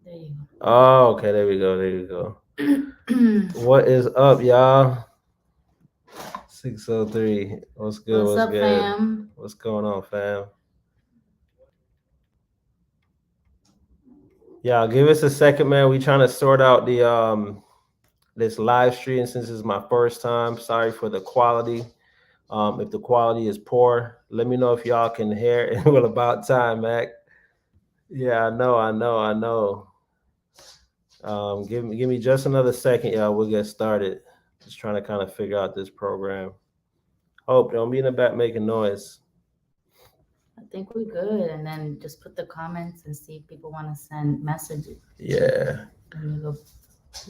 There you go. Oh, okay. There we go. There you go. What is up, y'all? 603. What's good? What's What's up, good? fam? What's going on, fam? Yeah, give us a second, man. We trying to sort out the this live stream since it's my first time. Sorry for the quality. If the quality is poor, let me know if y'all can hear it. Well, about time, Mac. Yeah, I know. Give me just another second, y'all. We'll get started. Just trying to kind of figure out this program. Hope don't be in the back making noise. I think we're good. And then just put the comments and see if people want to send messages. Yeah. And you go,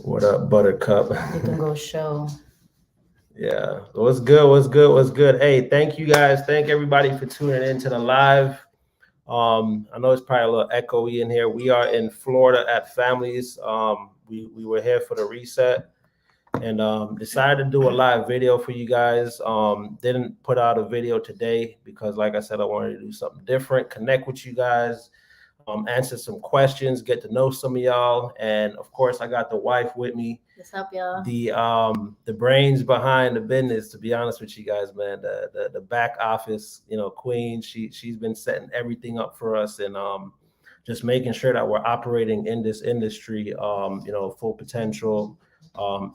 What up, Buttercup? you can go show. Yeah. What's good? What's good? What's good? Hey, thank you guys. Thank everybody for tuning into the live. I know it's probably a little echoey in here. We are in Florida at families. We were here for the reset and decided to do a live video for you guys. Didn't put out a video today because, like I said, I wanted to do something different, connect with you guys, answer some questions, get to know some of y'all, and of course, I got the wife with me. What's up, y'all? The brains behind the business. To be honest with you guys, man, the back office, queen. She's been setting everything up for us and just making sure that we're operating in this industry, full potential,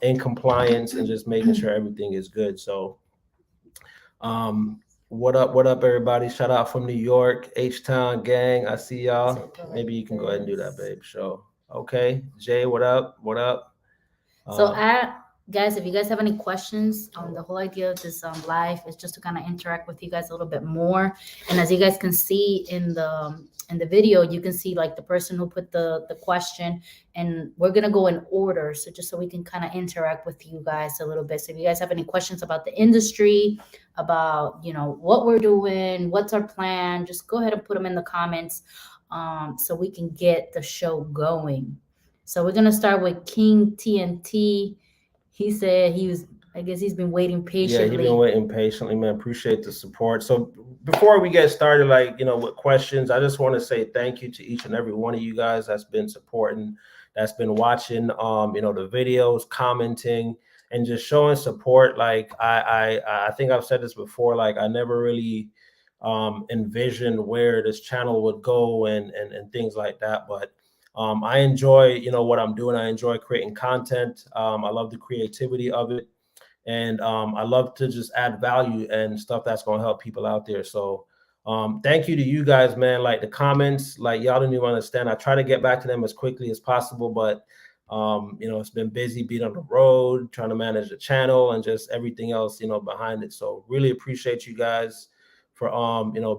in compliance, and just making sure everything is good. So, um, what up, everybody? Shout out from New York, H Town gang. I see y'all. Maybe you can go ahead and do that, babe. Show. Okay, Jay, what up? What up? So, Um, guys, if you guys have any questions, the whole idea of this live is just to kind of interact with you guys a little bit more. And as you guys can see in the video, you can see like the person who put the question, and we're gonna go in order. So just so we can kind of interact with you guys a little bit. So if you guys have any questions about the industry, about what we're doing, what's our plan, just go ahead and put them in the comments, so we can get the show going. So we're gonna start with King TNT. He said he was. I guess he's been waiting yeah, you've been patiently. waiting patiently, man. Appreciate the support. So before we get started, like with questions, I just want to say thank you to each and every one of you guys that's been supporting, that's been watching, the videos, commenting, and just showing support. Like I think I've said this before. Like I never really envisioned where this channel would go and things like that, but I enjoy what I'm doing. I enjoy creating content. I love the creativity of it, and I love to just add value and stuff that's going to help people out there. So thank you to you guys, man. Like the comments, like y'all don't even understand. I try to get back to them as quickly as possible, but it's been busy being on the road, trying to manage the channel and just everything else, behind it. So really appreciate you guys for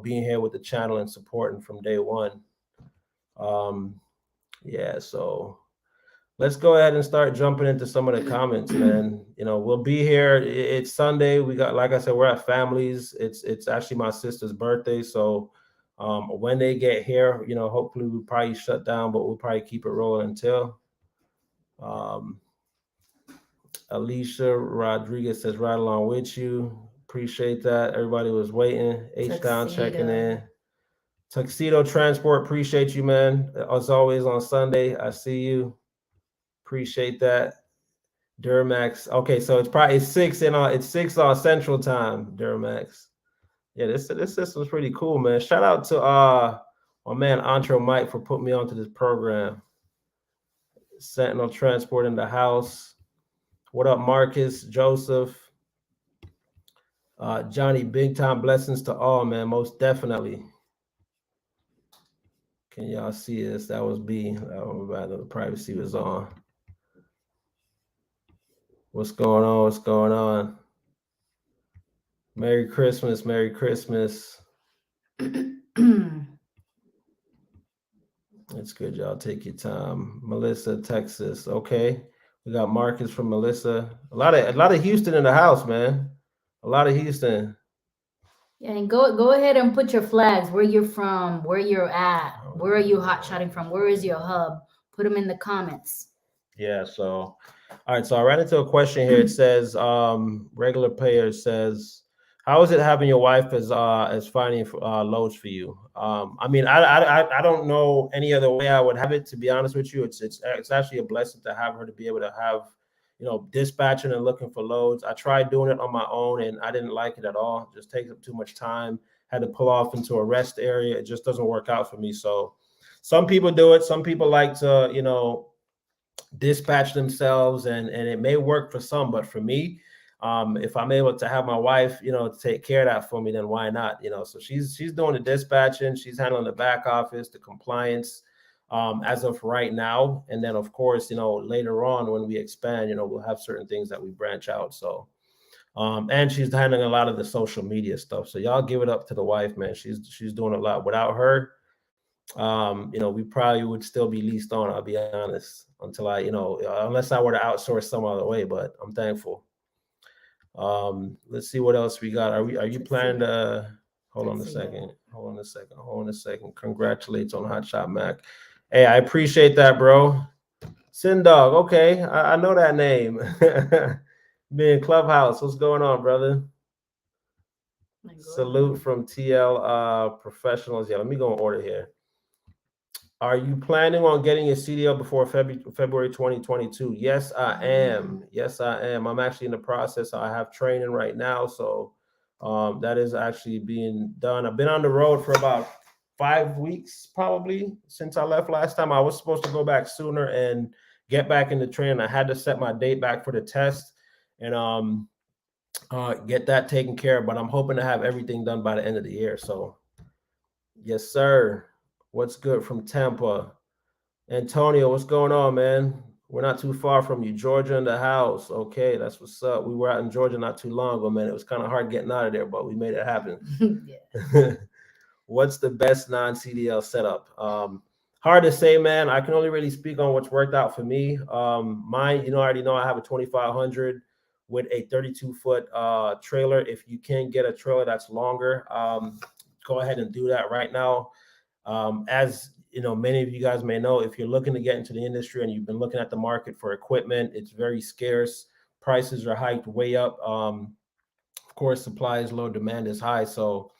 being here with the channel and supporting from day one. Um, yeah, so let's go ahead and start jumping into some of the comments, man. We'll be here. It's Sunday. We got, like I said, we're at families. It's actually my sister's birthday, so when they get here, hopefully we probably shut down, but we'll probably keep it rolling until. Um, Alicia Rodriguez says, right along with you. Appreciate that. Everybody was waiting. H Town checking in. Tuxedo Transport, appreciate you, man. As always on Sunday, I see you. Appreciate that. Duramax. Okay, so it's 6 on Central Time, Duramax. Yeah, this system's pretty cool, man. Shout out to my man Antro Mike for putting me onto this program. Sentinel Transport in the house. What up, Marcus, Joseph, Johnny? Big time blessings to all, man. Most definitely. Can y'all see this? That was B. The privacy was on. What's going on? What's going on? Merry Christmas. Merry Christmas. It's good, y'all. Take your time. Melissa, Texas. Okay. We got Marcus from Melissa. A lot of Houston in the house, man. A lot of Houston. Yeah, and go ahead and put your flags, where you're from, where you're at, where are you hotshotting from, where is your hub? Put them in the comments. Yeah, so all right, so I ran into a question here. It says, regular player says, How is it having your wife as finding loads for you? I mean, I don't know any other way I would have it, to be honest with you. It's actually a blessing to have her to be able to have, you know, dispatching and looking for loads. I tried doing it on my own and I didn't like it at all. It just takes up too much time. Had to pull off into a rest area. It just doesn't work out for me. So some people do it. Some people like to, you know, dispatch themselves, and it may work for some, but for me, if I'm able to have my wife, you know, take care of that for me, then why not? You know, so she's doing the dispatching, she's handling the back office, the compliance, as of right now. And then of course, you know, later on when we expand, you know, we'll have certain things that we branch out. So and she's handling a lot of the social media stuff. So y'all give it up to the wife, man. She's doing a lot. Without her, you know, we probably would still be leased on, I'll be honest, until I, you know, unless I were to outsource some other way, but I'm thankful. Let's see what else we got. Are you planning to hold on a second? Hold on a second. Congratulates on Hotshot Mac. Hey, I appreciate that, bro. Sin Dog, okay. I know that name. Being Clubhouse, what's going on, brother? Salute from TL professionals. Yeah, let me go in order here. Are you planning on getting a CDL before February 2022? Yes, I am. Yes, I am. I'm actually in the process. I have training right now. So that is actually being done. I've been on the road for about 5 weeks, probably, since I left last time. I was supposed to go back sooner and get back into training. I had to set my date back for the test and get that taken care of. But I'm hoping to have everything done by the end of the year. So yes, sir. What's good from Tampa? Antonio, what's going on, man? We're not too far from you. Georgia in the house. Okay, that's what's up. We were out in Georgia not too long ago, man. It was kind of hard getting out of there, but we made it happen. What's the best non-CDL setup? Hard to say, man. I can only really speak on what's worked out for me. Mine, you know, I already know I have a 2500 with a 32-foot trailer. If you can get a trailer that's longer, go ahead and do that right now. As you know, many of you guys may know, if you're looking to get into the industry and you've been looking at the market for equipment, it's very scarce. Prices are hiked way up. Of course, supply is low, demand is high. So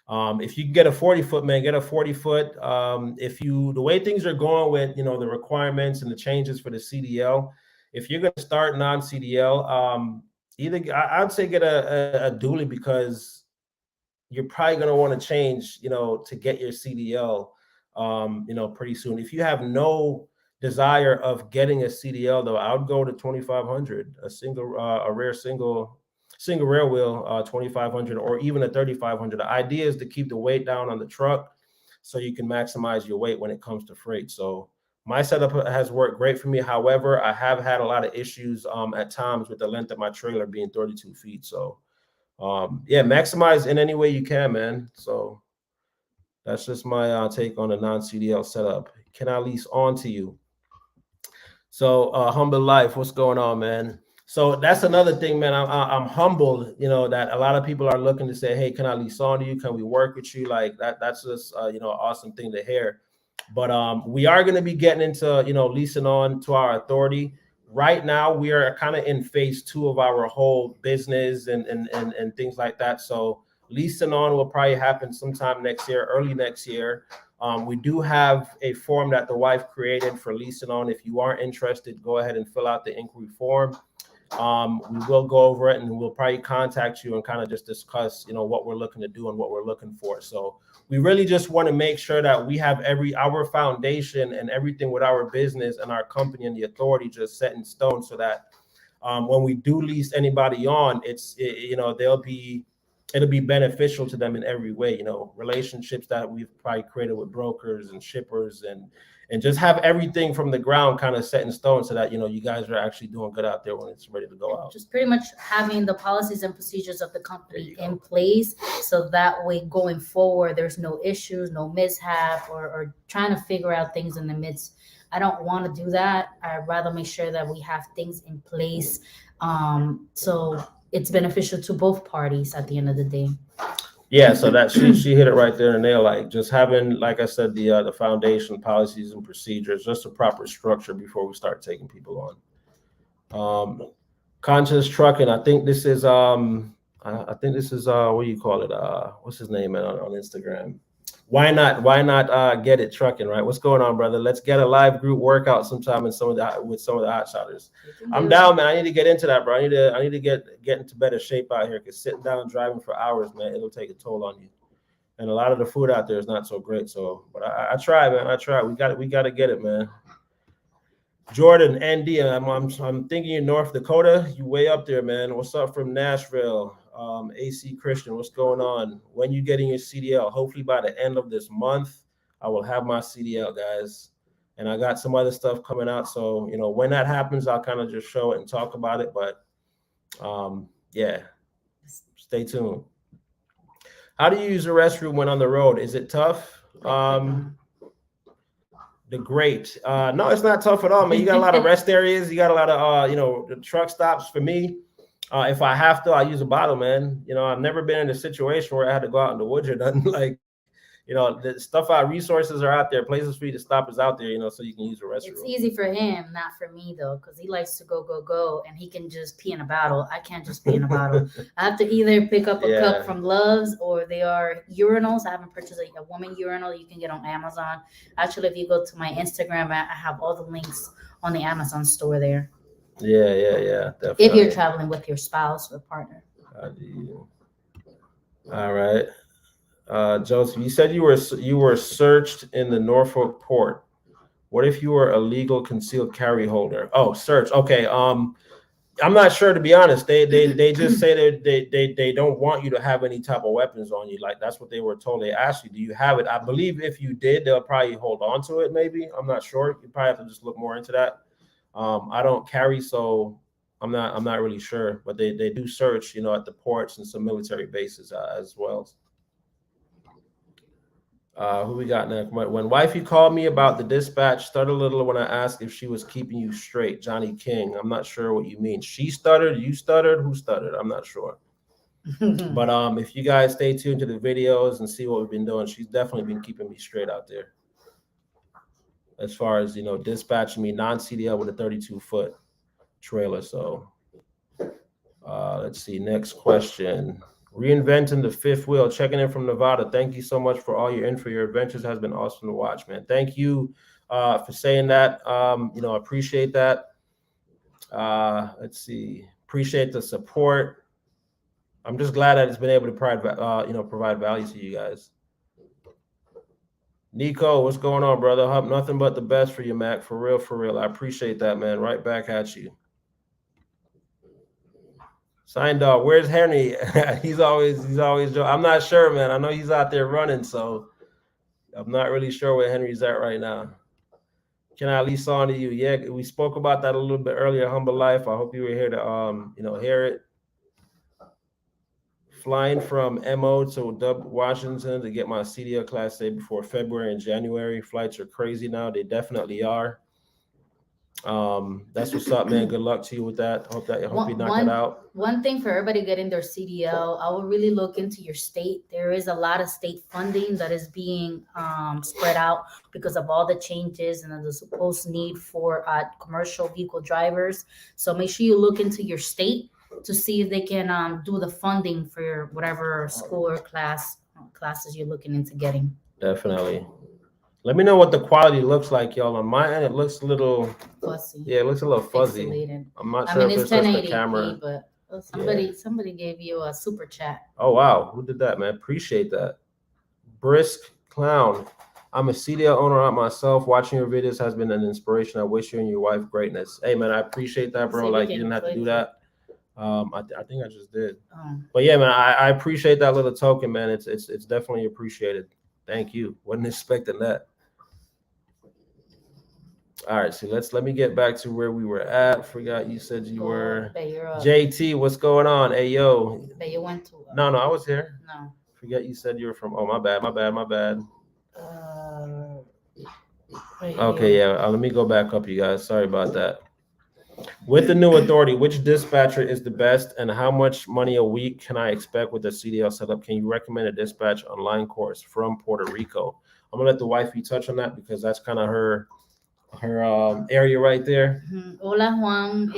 if you can get a 40-foot, man, get a 40-foot. The way things are going with, you know, the requirements and the changes for the CDL, if you're going to start non-CDL, I'd say get a dually, because you're probably going to want to change, you know, to get your CDL, you know, pretty soon. If you have no desire of getting a CDL, though, I would go to 2500, a rare single rear wheel 2500, or even a 3500. The idea is to keep the weight down on the truck so you can maximize your weight when it comes to freight. So my setup has worked great for me. However, I have had a lot of issues at times with the length of my trailer being 32 feet. So yeah, maximize in any way you can, man. So that's just my take on a non-CDL setup. Can I lease on to you? So Humble Life, what's going on, man? So that's another thing, man. I'm humbled, you know, that a lot of people are looking to say, hey, can I lease on to you? Can we work with you? Like that's just you know, awesome thing to hear. But we are going to be getting into, you know, leasing on to our authority. Right now, we are kind of in phase 2 of our whole business and things like that. So leasing on will probably happen sometime next year, early next year. We do have a form that the wife created for leasing on. If you are interested, go ahead and fill out the inquiry form. We will go over it, and we'll probably contact you and kind of just discuss, you know, what we're looking to do and what we're looking for. So we really just want to make sure that we have our foundation and everything with our business and our company and the authority just set in stone, so that when we do lease anybody on, you know, it'll be beneficial to them in every way. You know, relationships that we've probably created with brokers and shippers, and just have everything from the ground kind of set in stone, so that, you know, you guys are actually doing good out there when it's ready to go out. Just pretty much having the policies and procedures of the company in place, so that way going forward, there's no issues, no mishap, or trying to figure out things in the midst. I don't want to do that. I'd rather make sure that we have things in place, so it's beneficial to both parties at the end of the day. Yeah, so that she hit it right there in the nail. Like, just having, like I said, the foundation, policies and procedures, just a proper structure before we start taking people on. Conscious Trucking, I think this is I think this is what do you call it? What's his name, man, on Instagram? Why not get it trucking, right? What's going on, brother? Let's get a live group workout sometime with some of the hotshotters. I'm down, man. I need to get into that, bro. I need to get into better shape out here, because sitting down and driving for hours, man, it'll take a toll on you. And a lot of the food out there is not so great. So, but I try, man. I try. We got to get it, man. Jordan, ND, I'm thinking you're North Dakota. You way up there, man. What's up from Nashville? AC Christian, what's going on? When you getting your CDL? Hopefully by the end of this month, I will have my CDL, guys. And I got some other stuff coming out. So, you know, when that happens, I'll kind of just show it and talk about it. But yeah, stay tuned. How do you use the restroom when on the road? Is it tough? The great. No, it's not tough at all, man. You got a lot of rest areas. You got a lot of, you know, the truck stops. For me, if I have to, I use a bottle, man. You know, I've never been in a situation where I had to go out in the woods or nothing. Like, you know, the stuff out, resources are out there. Places for you to stop is out there, you know, so you can use the restroom. It's easy for him, not for me, though, because he likes to go, and he can just pee in a bottle. I can't just pee in a bottle. I have to either pick up a cup from Love's, or they are urinals. I haven't purchased a woman urinal you can get on Amazon. Actually, if you go to my Instagram, I have all the links on the Amazon store there. Yeah, definitely. If you're traveling with your spouse or partner. All right. Joseph, you said you were searched in the Norfolk port. What if you were a legal concealed carry holder? Oh, search. Okay. I'm not sure, to be honest. They just say that they don't want you to have any type of weapons on you. Like, that's what they were told. They asked you, do you have it? I believe if you did, they'll probably hold on to it. Maybe, I'm not sure. You probably have to just look more into that. I don't carry, so I'm not really sure. But they do search, you know, at the ports and some military bases as well. Who we got next? When wifey called me about the dispatch, stuttered a little when I asked if she was keeping you straight. Johnny King. I'm not sure what you mean. She stuttered. You stuttered. Who stuttered? I'm not sure. But if you guys stay tuned to the videos and see what we've been doing, she's definitely been keeping me straight out there. As far as, you know, dispatching me non-CDL with a 32-foot trailer. So let's see. Next question. Reinventing the fifth wheel, checking in from Nevada. Thank you so much for all your info. Your adventures has been awesome to watch, man. Thank you for saying that. You know, I appreciate that. Let's see. Appreciate the support. I'm just glad that it's been able to provide value to you guys. Nico, what's going on, brother? Hope nothing but the best for you, Mac. For real. I appreciate that, man. Right back at you. Signed dog. Where's Henry? he's always. I'm not sure, man. I know he's out there running, so I'm not really sure where Henry's at right now. Can I at least on to you? Yeah, we spoke about that a little bit earlier. Humble Life. I hope you were here to hear it. Flying from MO to Washington to get my CDL Class A before February and January. Flights are crazy now. They definitely are. That's what's up, man. Good luck to you with that. Hope you knock it out. One thing for everybody getting their CDL, I will really look into your state. There is a lot of state funding that is being spread out because of all the changes and the supposed need for commercial vehicle drivers. So make sure you look into your state to see if they can do the funding for whatever school or classes you're looking into getting. Definitely. Let me know what the quality looks like, y'all. On my end, it looks a little fuzzy. Yeah, it looks a little fuzzy. Pixelated. I'm not sure if it's just the camera. But somebody gave you a super chat. Oh, wow. Who did that, man? Appreciate that. Brisk Clown. I'm a CDL owner out myself. Watching your videos has been an inspiration. I wish you and your wife greatness. Hey, man, I appreciate that, bro. Like, you didn't have to do that. I think I just did. But yeah, man, I appreciate that little token, man. It's definitely appreciated. Thank you. Wasn't expecting that. All right, so let me get back to where we were at. Forgot you said you were JT. What's going on? Hey, yo. But you went to No, I was here. No. Forget you said you were from. Oh, my bad. Okay, yeah. Let me go back up, you guys. Sorry about that. With the new authority, which dispatcher is the best, and how much money a week can I expect with the CDL setup? Can you recommend a dispatch online course from Puerto Rico? I'm gonna let the wifey touch on that because that's kind of her area right there. Hola, Juan.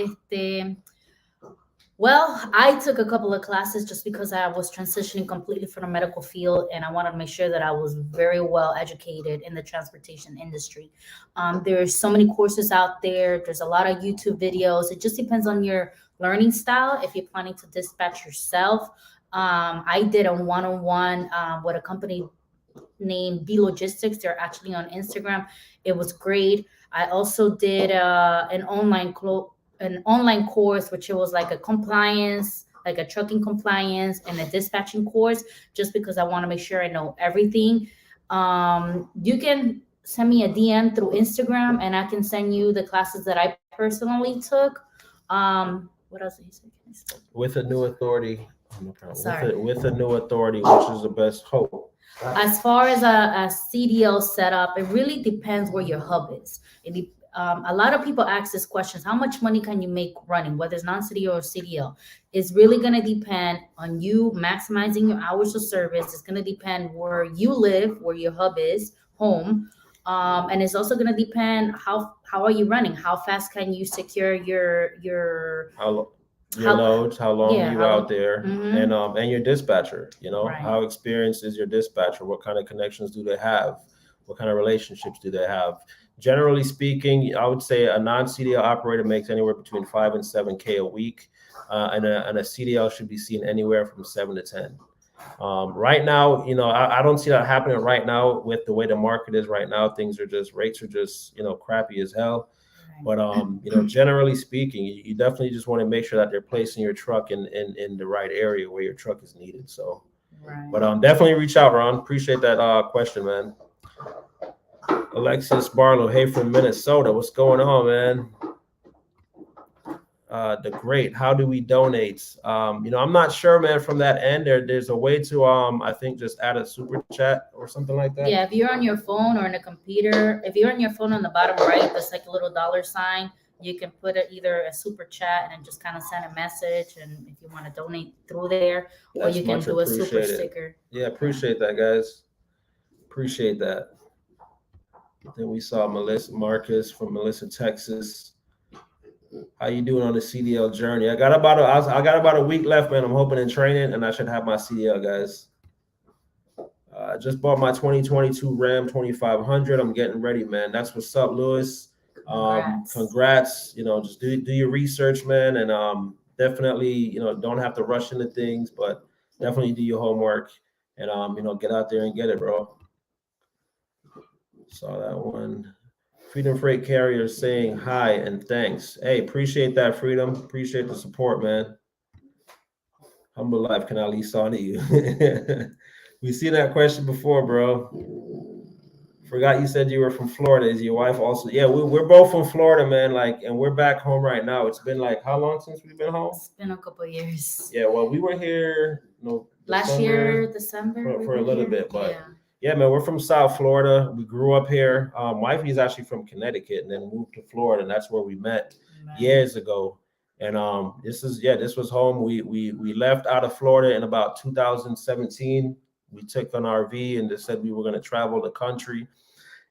Well, I took a couple of classes just because I was transitioning completely from the medical field, and I wanted to make sure that I was very well educated in the transportation industry. There's so many courses out there. There's a lot of YouTube videos. It just depends on your learning style. If you're planning to dispatch yourself, I did a one-on-one with a company named B Logistics. They're actually on Instagram. It was great. I also did an online course, which it was like a compliance, like a trucking compliance and a dispatching course, just because I want to make sure I know everything. You can send me a DM through Instagram, and I can send you the classes that I personally took. What else did you say? With a new authority. No problem. Sorry. With a new authority, which is the best hope. As far as a CDL setup, it really depends where your hub is. A lot of people ask this question: how much money can you make running, whether it's non-CDL or CDL? It's really going to depend on you maximizing your hours of service. It's going to depend where you live, where your hub is, home. And it's also going to depend how are you running? How fast can you secure your loads, how long yeah, you out there, Mhm. And your dispatcher, Right. how experienced is your dispatcher? What kind of connections do they have? What kind of relationships do they have? Generally speaking, I would say a non-CDL operator makes anywhere between 5 and 7K a week, and a CDL should be seen anywhere from 7 to 10. Right now, I don't see that happening right now with the way the market is right now. Rates are just, crappy as hell. But generally speaking, you definitely just want to make sure that they're placing your truck in the right area where your truck is needed. So, Right. But definitely reach out, Ron. Appreciate that question, man. Alexis Barlow, hey from Minnesota, what's going on, man? The great. How do we donate? I'm not sure, man. From that end, there's a way to I think just add a super chat or something like that. Yeah, if you're on your phone or in a computer, if you're on your phone on the bottom right, there's like a little $sign. You can put either a super chat and then just kind of send a message, and if you want to donate through there, or you can do a super sticker. Yeah, appreciate that, guys. Appreciate that. Then we saw Melissa Marcus from Melissa, Texas. How you doing on the CDL journey? I got about a week left, man. I'm hoping in training, and I should have my CDL, guys. I just bought my 2022 Ram 2500. I'm getting ready, man. That's what's up, Lewis. Congrats. Just do your research, man, and definitely, don't have to rush into things, but definitely do your homework and get out there and get it, bro. Saw that one. Freedom Freight Carrier saying hi and thanks. Hey, appreciate that, Freedom. Appreciate the support, man. Humble life can I lease on to you? We seen that question before, bro. Forgot you said you were from Florida. Is your wife also? Yeah, we're both from Florida, man. And we're back home right now. It's been like how long since we've been home? It's been a couple of years. Yeah, well, we were here last year, December for a little bit, but yeah, man, we're from South Florida. We grew up here. Wifey is actually from Connecticut and then moved to Florida, and that's where we met years ago. And this was home. We left out of Florida in about 2017. We took an RV and just said we were going to travel the country.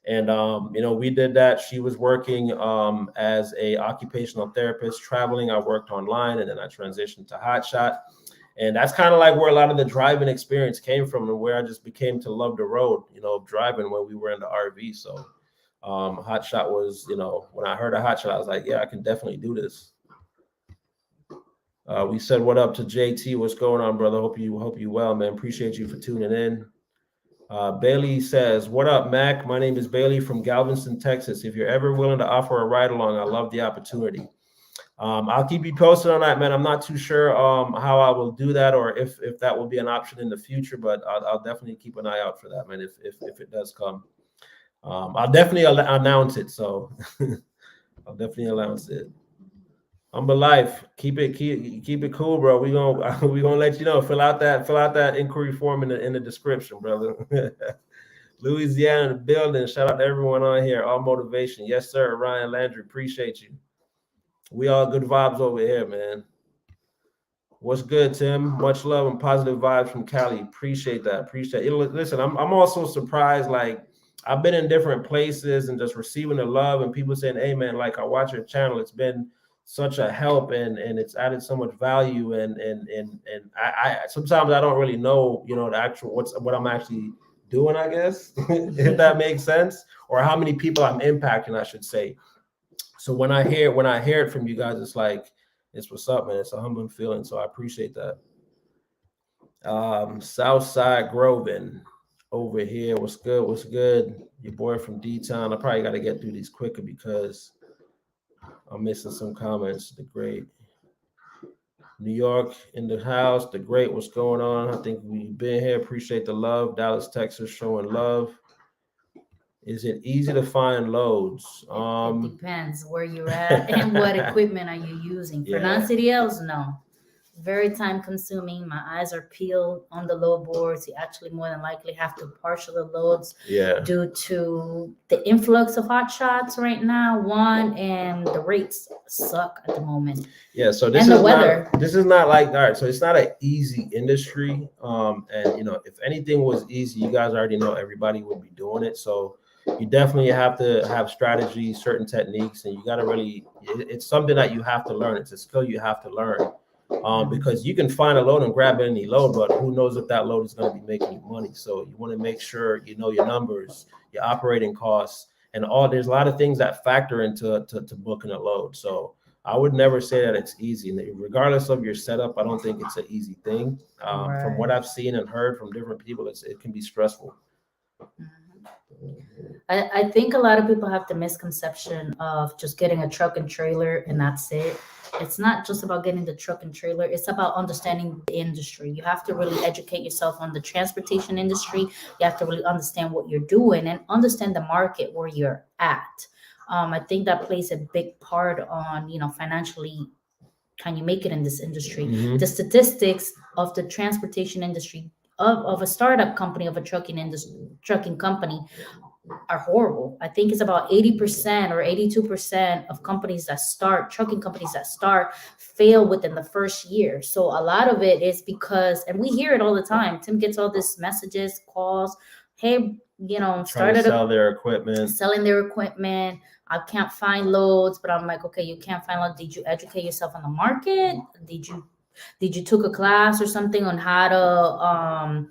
And we did that. She was working as a occupational therapist, traveling. I worked online, and then I transitioned to Hotshot. And that's kind of like where a lot of the driving experience came from, and where I just became to love the road, driving when we were in the RV. So Hotshot was, when I heard of Hotshot, I was like, yeah, I can definitely do this. We said what up to JT. What's going on, brother? Hope you well, man. Appreciate you for tuning in. Bailey says, what up, Mac? My name is Bailey from Galveston, Texas. If you're ever willing to offer a ride along, I love the opportunity. I'll keep you posted on that, man. I'm not too sure how I will do that, or if that will be an option in the future, but I'll definitely keep an eye out for that, man. If it does come, I'll definitely announce it. So I'll definitely announce it. Humble life. Keep it cool, bro. We gonna let you know. Fill out that inquiry form in the description, brother. Louisiana in the building. Shout out to everyone on here. All motivation. Yes, sir. Ryan Landry. Appreciate you. We all good vibes over here, man. What's good, Tim? Much love and positive vibes from Cali. Appreciate that. Appreciate it. Listen, I'm also surprised. Like, I've been in different places and just receiving the love and people saying, hey, man, like, I watch your channel. It's been such a help, and it's added so much value, and I sometimes I don't really know, you know, the actual what I'm actually doing, I guess, if that makes sense, or how many people I'm impacting, I should say. So when I hear it from you guys, it's like, it's what's up, man. It's a humbling feeling. So I appreciate that. Southside Groven over here. What's good? What's good? Your boy from D-Town. I probably got to get through these quicker because I'm missing some comments. The great New York in the house. The great, what's going on? I think we've been here. Appreciate the love. Dallas, Texas, showing love. Is it easy to find loads? It depends where you're at and what equipment are you using. For non-CDLs, no. Very time consuming. My eyes are peeled on the load boards. You actually more than likely have to partial the loads due to the influx of hotshots right now. One, and the rates suck at the moment. Yeah, so this is not like, all right, so it's not an easy industry. And you know, if anything was easy, you guys already know everybody would be doing it. So you definitely have to have strategies, certain techniques, and you got to really, it's something that you have to learn. It's a skill you have to learn. Because you can find a load and grab any load, but who knows if that load is going to be making you money. So you want to make sure you know your numbers, your operating costs, and there's a lot of things that factor into booking a load. So I would never say that it's easy. Regardless of your setup, I don't think it's an easy thing. From what I've seen and heard from different people, it can be stressful. I think a lot of people have the misconception of just getting a truck and trailer and that's it. It's not just about getting the truck and trailer. It's about understanding the industry. You have to really educate yourself on the transportation industry. You have to really understand what you're doing and understand the market where you're at. I think that plays a big part on, you know, financially, can you make it in this industry? Mm-hmm. The statistics of the transportation industry of a startup company, of a trucking company, are horrible. I think it's about 80% or 82% of companies that start, trucking companies that start, fail within the first year. So a lot of it is because, and we hear it all the time. Tim gets all these messages, calls, hey, you know, selling their equipment. I can't find loads, but I'm like, okay, you can't find loads. Did you educate yourself on the market? Did you took a class or something on how to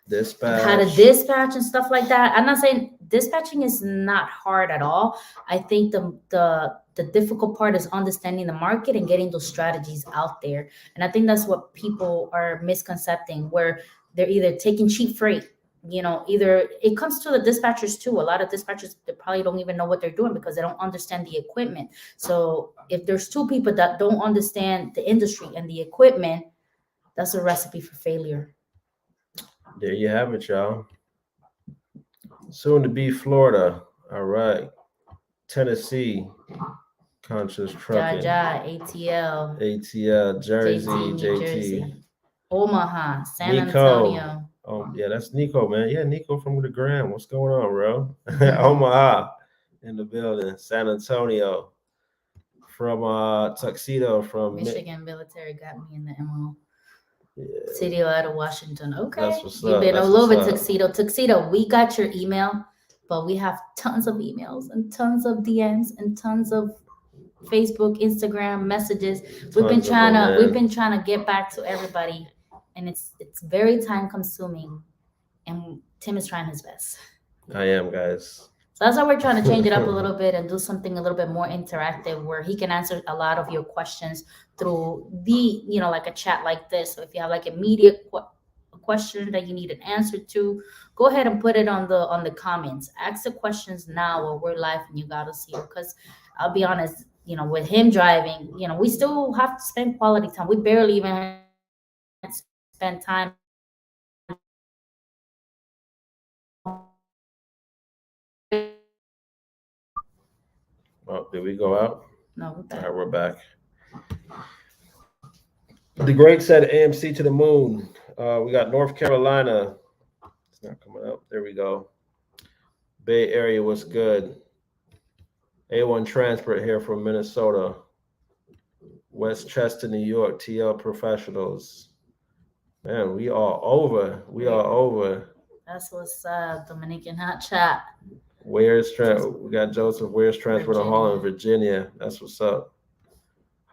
dispatch and stuff like that? I'm not saying dispatching is not hard at all. I think the difficult part is understanding the market and getting those strategies out there. And I think that's what people are misconcepting, where they're either taking cheap freight. You know, either it comes to the dispatchers too. A lot of dispatchers, they probably don't even know what they're doing because they don't understand the equipment. So if there's two people that don't understand the industry and the equipment, that's a recipe for failure. There you have it, y'all. Soon to be Florida. All right. Tennessee. Conscious Trucking. ATL. Jersey. JT. Omaha. San Antonio. Oh, yeah, that's Nico, man. Yeah, Nico from the Gram. What's going on, bro? Omaha in the building. San Antonio. From Tuxedo. From Michigan Military got me in the MO. Yeah. City out of Washington. Okay. That's what's You've up. been all over Tuxedo. Tuxedo, we got your email, but we have tons of emails and tons of DMs and tons of Facebook, Instagram messages. We've been trying to get back to everybody, and it's very time consuming, and Tim is trying his best. I am, guys. So that's why we're trying to change it up a little bit and do something a little bit more interactive, where he can answer a lot of your questions through the, you know, like a chat like this. So if you have like immediate question that you need an answer to, go ahead and put it on the comments. Ask the questions now while we're live and you gotta see it. Because I'll be honest, you know, with him driving, you know, we still have to spend quality time. We barely even spend time. Oh, did we go out? No, we're back. All right, we're back. The great said AMC to the moon. We got North Carolina. It's not coming up. There we go. Bay Area was good. A1 Transport here from Minnesota. Westchester, New York. TL Professionals. Man, we are over. We are over. That's what's Dominican Hotshot. We got Joseph. Where's Transport in Holland, Virginia? That's what's up.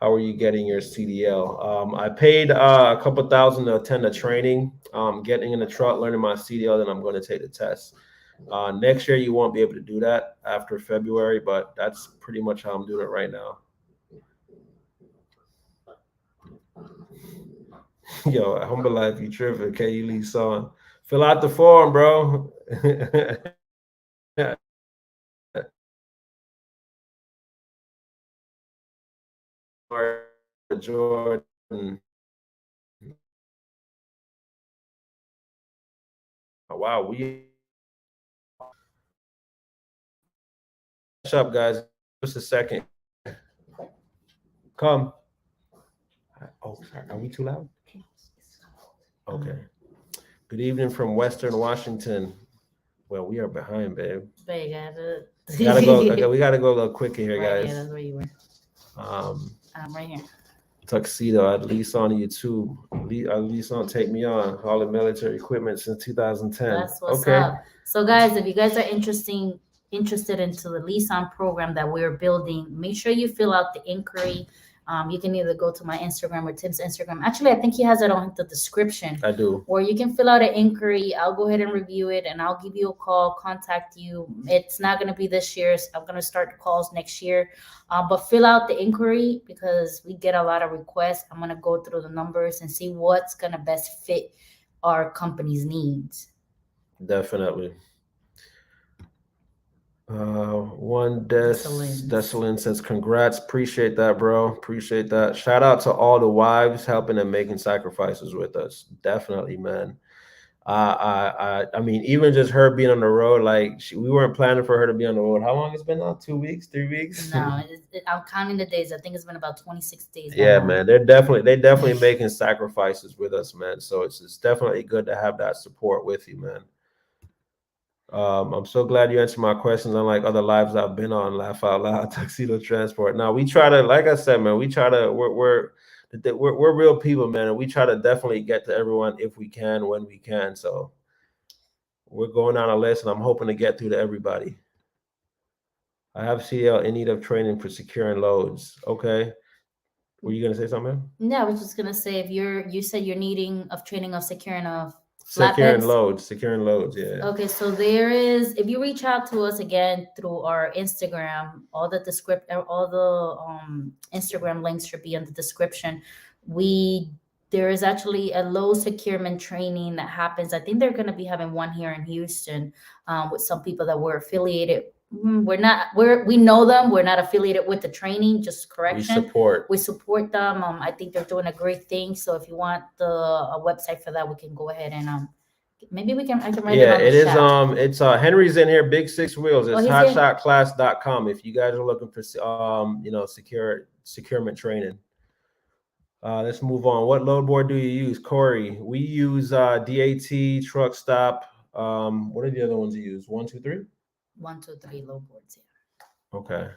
How are you getting your CDL? I paid a couple thousand to attend a training, getting in the truck, learning my CDL, then I'm going to take the test. Next year, you won't be able to do that after February, but that's pretty much how I'm doing it right now. Yo, humble life, you tripping? Okay, you leave on. Fill out the form, bro. Jordan. Wow, we what's up, guys? Just a second. Come. Oh, sorry. Are we too loud? Okay. Good evening from Western Washington. Well, we are behind, babe. But you gotta, We gotta go. Okay, we gotta go a little quicker here, right, guys. yeah, that's where you were. I'm right here. Tuxedo, at least on YouTube. At least on Take Me On. All the military equipment since 2010. That's what's up. So, guys, if you guys are interested into the Lease On program that we're building, make sure you fill out the inquiry. You can either go to my Instagram or Tim's Instagram. Actually, I think he has it on the description. I do. Or you can fill out an inquiry. I'll go ahead and review it, and I'll give you a call, contact you. It's not going to be this year. I'm going to start the calls next year. But fill out the inquiry because we get a lot of requests. I'm going to go through the numbers and see what's going to best fit our company's needs. Definitely. One Desalin says, congrats. Appreciate that, bro. Appreciate that. Shout out to all the wives helping and making sacrifices with us. Definitely, man. I mean, even just her being on the road, like we weren't planning for her to be on the road. How long it's been now? 2 weeks, 3 weeks? No, I'm counting the days. I think it's been about 26 days. Yeah, man. They're definitely making sacrifices with us, man. So it's definitely good to have that support with you, man. I'm so glad you answered my questions. Unlike other lives I've been on, laugh out loud, Tuxedo Transport. Now we try to, like I said, man, we're real people, man, and we try to definitely get to everyone if we can, when we can. So we're going on a list, and I'm hoping to get through to everybody. I have CDL in need of training for securing loads. Okay. Were you gonna say something? No, I was just gonna say if you said you're needing of training of securing of securing loads, yeah. Okay, so there is, if you reach out to us again through our Instagram, all the Instagram links should be in the description. There is actually a low securement training that happens. I think they're going to be having one here in Houston with some people that we're affiliated. We know them. We're not affiliated with the training, just correction. We support them. I think they're doing a great thing. So if you want a website for that, we can go ahead and maybe I can write it on the chat. It's Henry's in here, Big Six Wheels. It's hotshotclass.com if you guys are looking for securement training. Let's move on. What load board do you use, Corey? We use DAT, Truck Stop. What are the other ones you use? 1, 2, 3? 1, 2, 3 load boards. Yeah. Okay.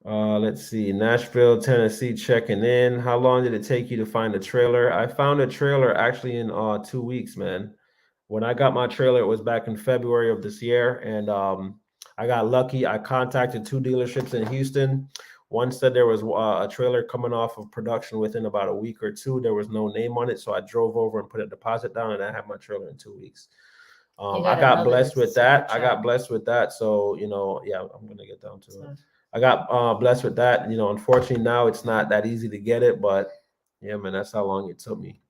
Let's see. Nashville, Tennessee, checking in. How long did it take you to find a trailer? I found a trailer actually in 2 weeks, man. When I got my trailer, it was back in February of this year, and I got lucky. I contacted 2 dealerships in Houston. One said there was a trailer coming off of production within about a week or 2. There was no name on it, so I drove over and put a deposit down, and I had my trailer in 2 weeks. I got blessed with that. So, yeah, I'm going to get down to it. I got blessed with that. Unfortunately, now it's not that easy to get it, but yeah, man, that's how long it took me.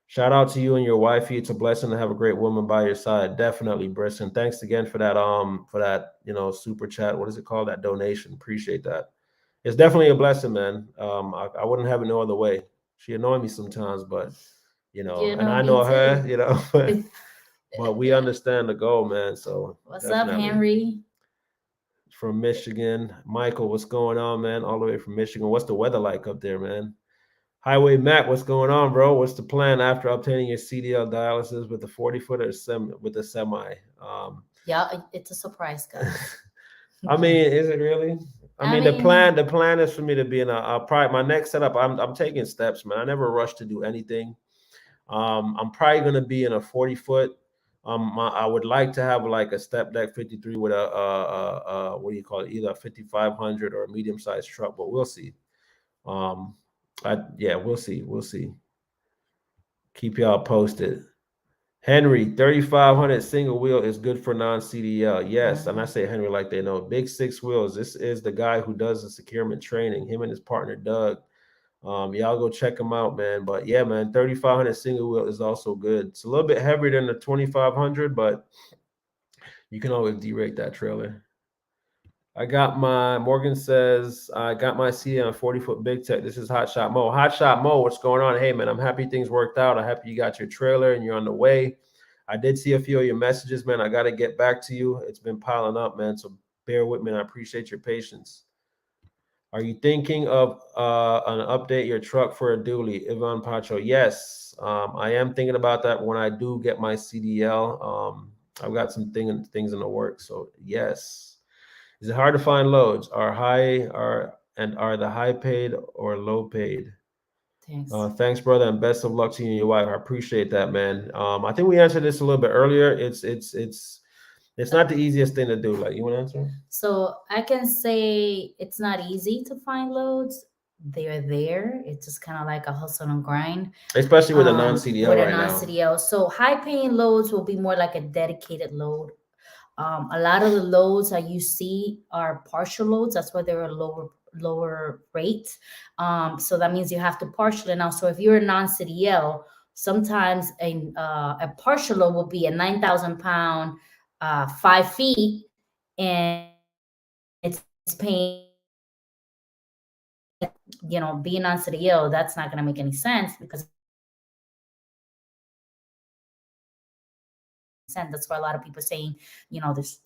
Shout out to you and your wifey. It's a blessing to have a great woman by your side. Definitely, Brisson. Thanks again for that, super chat. What is it called? That donation. Appreciate that. It's definitely a blessing, man. I wouldn't have it no other way. She annoyed me sometimes, but, and I know her, but we understand the goal, man. So what's up, Henry? From Michigan. Michael, what's going on, man? All the way from Michigan. What's the weather like up there, man? Highway Mac, what's going on, bro? What's the plan after obtaining your CDL dialysis with the 40-foot or with the semi? Yeah, it's a surprise, guys. I mean, is it really? I mean, the plan is for me to be in probably my next setup. I'm taking steps, man. I never rush to do anything. I'm probably going to be in a 40-foot I would like to have like a step deck 53 with what do you call it, either a 5500 or a medium sized truck, but we'll see. Yeah, we'll see. Keep y'all posted. Henry, 3500 single wheel is good for non-CDL. Yes, and I say Henry like they know. Big Six Wheels. This is the guy who does the securement training. Him and his partner Doug. Y'all go check him out, man. But yeah, man, 3500 single wheel is also good. It's a little bit heavier than the 2500, but you can always derate that trailer. Morgan says, I got my CD on a 40-foot Big Tech. This is Hotshot Mo. Hotshot Mo, what's going on? Hey, man, I'm happy things worked out. I'm happy you got your trailer and you're on the way. I did see a few of your messages, man. I got to get back to you. It's been piling up, man. So bear with me, and I appreciate your patience. Are you thinking of an update your truck for a dually? Ivan Pacho, yes. I am thinking about that when I do get my CDL. I've got some things in the works. So yes. Is it hard to find loads? Are the high paid or low paid? Thanks. Thanks, brother, and best of luck to you and your wife. I appreciate that, man. I think we answered this a little bit earlier. It's not the easiest thing to do. Like, you want to answer? So I can say it's not easy to find loads. They're there. It's just kind of like a hustle and grind, especially with a non-CDL with right a non-CDL. now. So high paying loads will be more like a dedicated load. A lot of the loads that you see are partial loads. That's why they're a lower rate. So that means you have to partial it now. So if you're a non-CDL, sometimes a partial load will be a 9,000 pound, 5 feet, and it's paying, being non-CDL, that's not going to make any sense because that's why a lot of people are saying, there's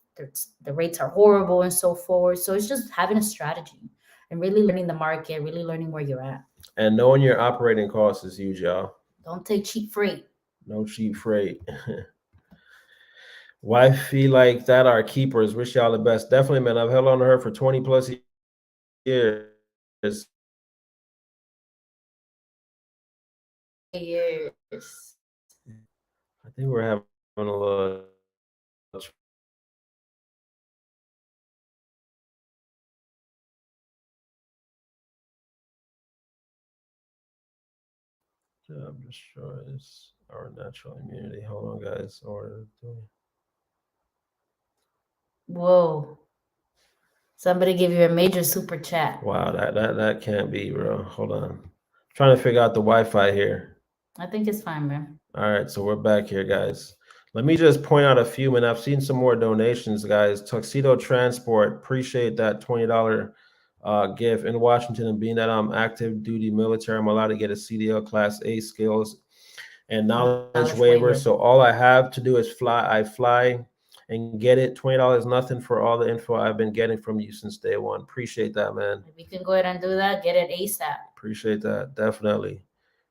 the rates are horrible and so forth. So it's just having a strategy and really learning the market, really learning where you're at. And knowing your operating costs is huge, y'all. Don't take cheap freight. No cheap freight. Wifey like that are keepers. Wish y'all the best. Definitely, man. I've held on to her for 20 plus years. Yes. I think we're having a little job destroys our natural immunity. Hold on, guys. Whoa. Somebody give you a major super chat. Wow, that can't be, bro. Hold on. I'm trying to figure out the Wi-Fi here. I think it's fine, man. All right, so we're back here, guys. Let me just point out a few, and I've seen some more donations, guys. Tuxedo Transport, appreciate that $20 gift. In Washington, and being that I'm active duty military, I'm allowed to get a CDL Class A skills and knowledge waiver. So all I have to do is fly. I fly and get it. $20, nothing for all the info I've been getting from you since day one. Appreciate that, man. If you can go ahead and do that, get it ASAP. Appreciate that, definitely.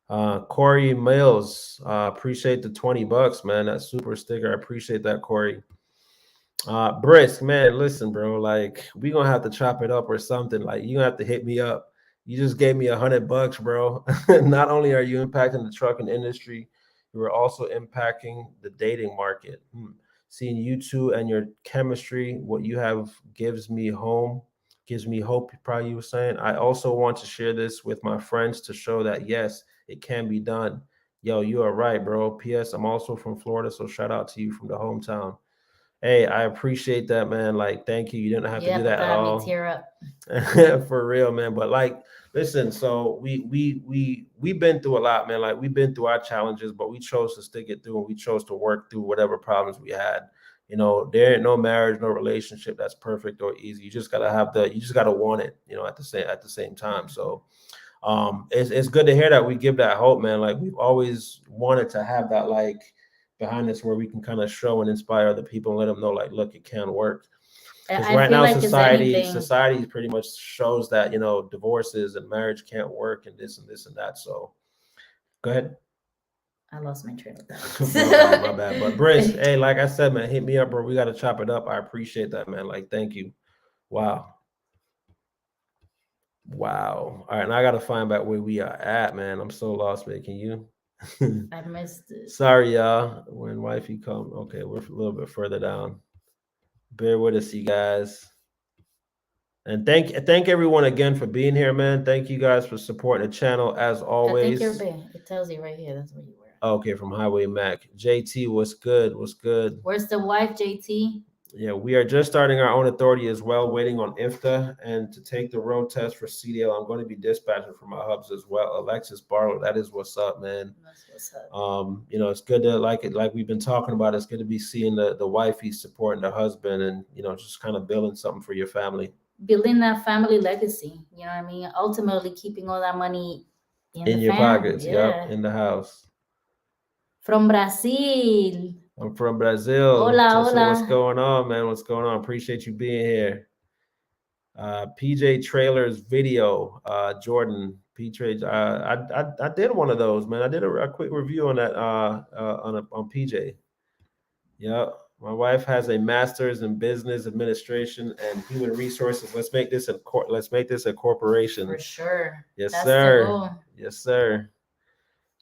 Corey Mills, appreciate the $20, man. That super sticker. I appreciate that, Corey. Brisk, man, listen, bro. Like, we gonna have to chop it up or something. Like, you gonna have to hit me up. You just gave me $100, bro. Not only are you impacting the trucking industry, you are also impacting the dating market. Seeing you two and your chemistry, what you have gives me hope. Probably you were saying. I also want to share this with my friends to show that yes, it can be done. Yo, you are right, bro. P.S. I'm also from Florida, so shout out to you from the hometown. Hey, I appreciate that, man. Like, thank you. You didn't have to do that at all. Tear up. For real, man. But like, listen, so we've been through a lot, man. Like, we've been through our challenges, but we chose to stick it through, and we chose to work through whatever problems we had. There ain't no marriage, no relationship that's perfect or easy. You just gotta want it, at the same time. So it's good to hear that we give that hope, man. Like, we've always wanted to have that, like, behind us where we can kind of show and inspire other people and let them know, like, look, it can work. Because right now, like society pretty much shows that, divorces and marriage can't work and this and this and that. So go ahead. I lost my train of thought. My bad. But Brisk, hey, like I said, man, hit me up, bro. We got to chop it up. I appreciate that, man. Like, thank you. Wow. All right, and I got to find back where we are at, man. I'm so lost, man. Can you? I missed it. Sorry, y'all. When wifey come, okay, we're a little bit further down. Bear with us, you guys. And thank everyone again for being here, man. Thank you guys for supporting the channel as I think you're always. big. It tells you right here. That's where you were. Okay, from Highway Mac. JT, what's good? What's good? Where's the wife, JT? Yeah, we are just starting our own authority as well, waiting on IFTA and to take the road test for CDL. I'm going to be dispatching from my hubs as well. Alexis Barlow, that is what's up, man. That's what's up. You know, it's good to like we've been talking about. It's good to be seeing the wifey supporting the husband and, you know, just kind of building something for your family. Building that family legacy, you know what I mean? Ultimately keeping all that money In your pockets, yep, in the house. From Brazil. I'm from Brazil. Hola, hola. What's going on, man? What's going on? Appreciate you being here. PJ Trailers video, Jordan PJ. I did one of those, man. I did a quick review on that on PJ. Yeah, my wife has a master's in business administration and human resources. Let's make this a corporation. For sure. Yes, That's sir. Yes, sir.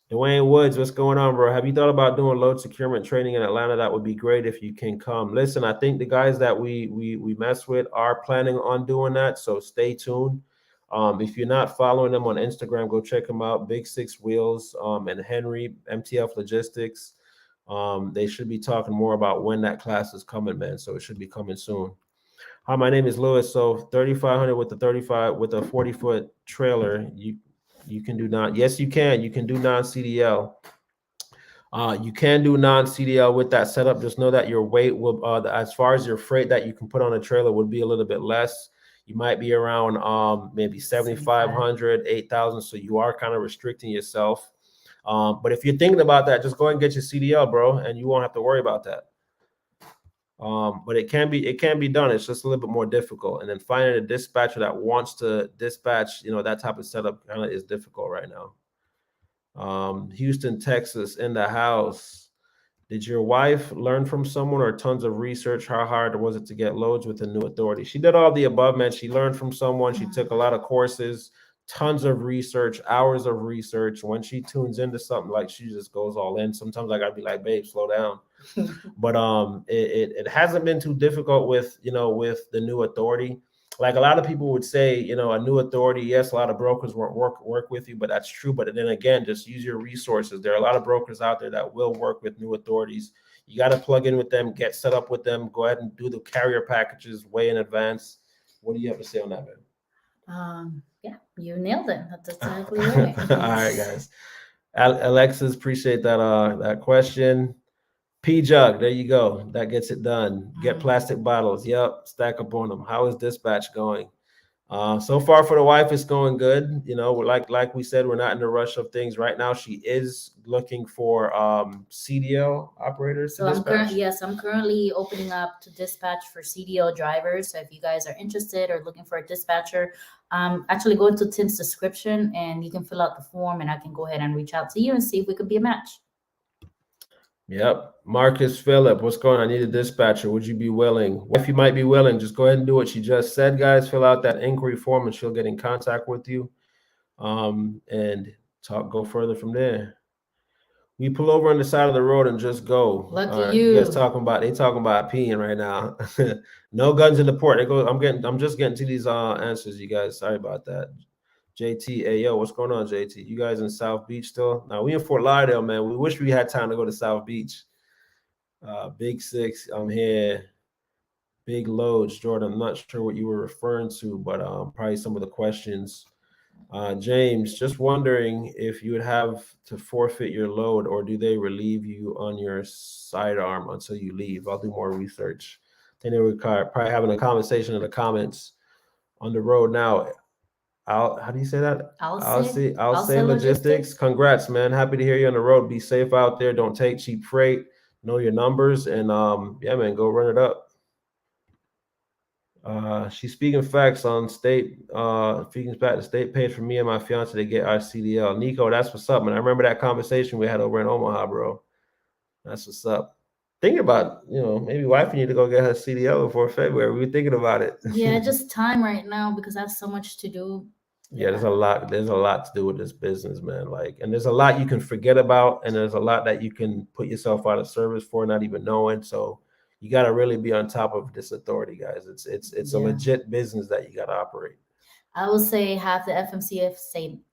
Dwayne Woods, what's going on, bro? Have you thought about doing load securement training in Atlanta? That would be great if you can come. Listen, I think the guys that we mess with are planning on doing that, so stay tuned. If you're not following them on Instagram, go check them out. Big Six Wheels and Henry MTF Logistics. They should be talking more about when that class is coming, man. So it should be coming soon. Hi, my name is Lewis. So 3,500 with the 35 with a 40-foot trailer. You can do yes, you can. You can do non-CDL. You can do non-CDL with that setup. Just know that your weight will, as far as your freight that you can put on a trailer, would be a little bit less. You might be around maybe 7,500, 8,000. So you are kind of restricting yourself. But if you're thinking about that, just go ahead and get your CDL, bro, and you won't have to worry about that. But it can be done. It's just a little bit more difficult. And then finding a dispatcher that wants to dispatch, you know, that type of setup kind of is difficult right now. Houston, Texas, in the house. Did your wife learn from someone or tons of research? How hard was it to get loads with a new authority? She did all the above, man. She learned from someone. She took a lot of courses, tons of research, hours of research. When she tunes into something, like, she just goes all in. Sometimes I gotta be like, babe, slow down. But it hasn't been too difficult with, you know, with the new authority. Like a lot of people would say, you know, a new authority, yes, a lot of brokers won't work with you, but that's true. But then again, just use your resources. There are a lot of brokers out there that will work with new authorities. You got to plug in with them, get set up with them, go ahead and do the carrier packages way in advance. What do you have to say on that, man? Yeah, you nailed it. That's exactly right. All right, guys. Alexis, appreciate that question. P-Jug, there you go. That gets it done. Get plastic bottles. Yep, stack up on them. How is dispatch going? So far for the wife, it's going good. You know, like we said, we're not in the rush of things right now. She is looking for CDL operators to dispatch. I'm currently opening up to dispatch for CDL drivers. So if you guys are interested or looking for a dispatcher, actually go into Tim's description and you can fill out the form and I can go ahead and reach out to you and see if we could be a match. Yep. Marcus Phillip, what's going on? I need a dispatcher. Would you be willing? If you might be willing, just go ahead and do what she just said, guys. Fill out that inquiry form and she'll get in contact with you. And go further from there. We pull over on the side of the road and just go. Lucky you. You guys talking about peeing right now. No guns in the port. I'm just getting to these answers, you guys. Sorry about that. JT, hey, yo, what's going on, JT? You guys in South Beach still? Now, we in Fort Lauderdale, man. We wish we had time to go to South Beach. Big Six, I'm here. Big loads, Jordan. I'm not sure what you were referring to, but probably some of the questions. James, just wondering if you would have to forfeit your load or do they relieve you on your sidearm until you leave? I'll do more research. I think they were probably having a conversation in the comments on the road now. How do you say that? I'll say logistics. Congrats, man. Happy to hear you on the road. Be safe out there. Don't take cheap freight. Know your numbers. And yeah, man, go run it up. She's speaking facts on state, speaking back the state page for me and my fiance to get our CDL. Nico, that's what's up, man. I remember that conversation we had over in Omaha, bro. That's what's up. Thinking about, you know, maybe wifey need to go get her CDL before February. We were thinking about it. Yeah, just time right now because I have so much to do. Yeah, there's a lot to do with this business, man. Like, and there's a lot you can forget about, and there's a lot that you can put yourself out of service for, not even knowing. So you got to really be on top of this authority, guys. It's a legit business that you got to operate. I would say have the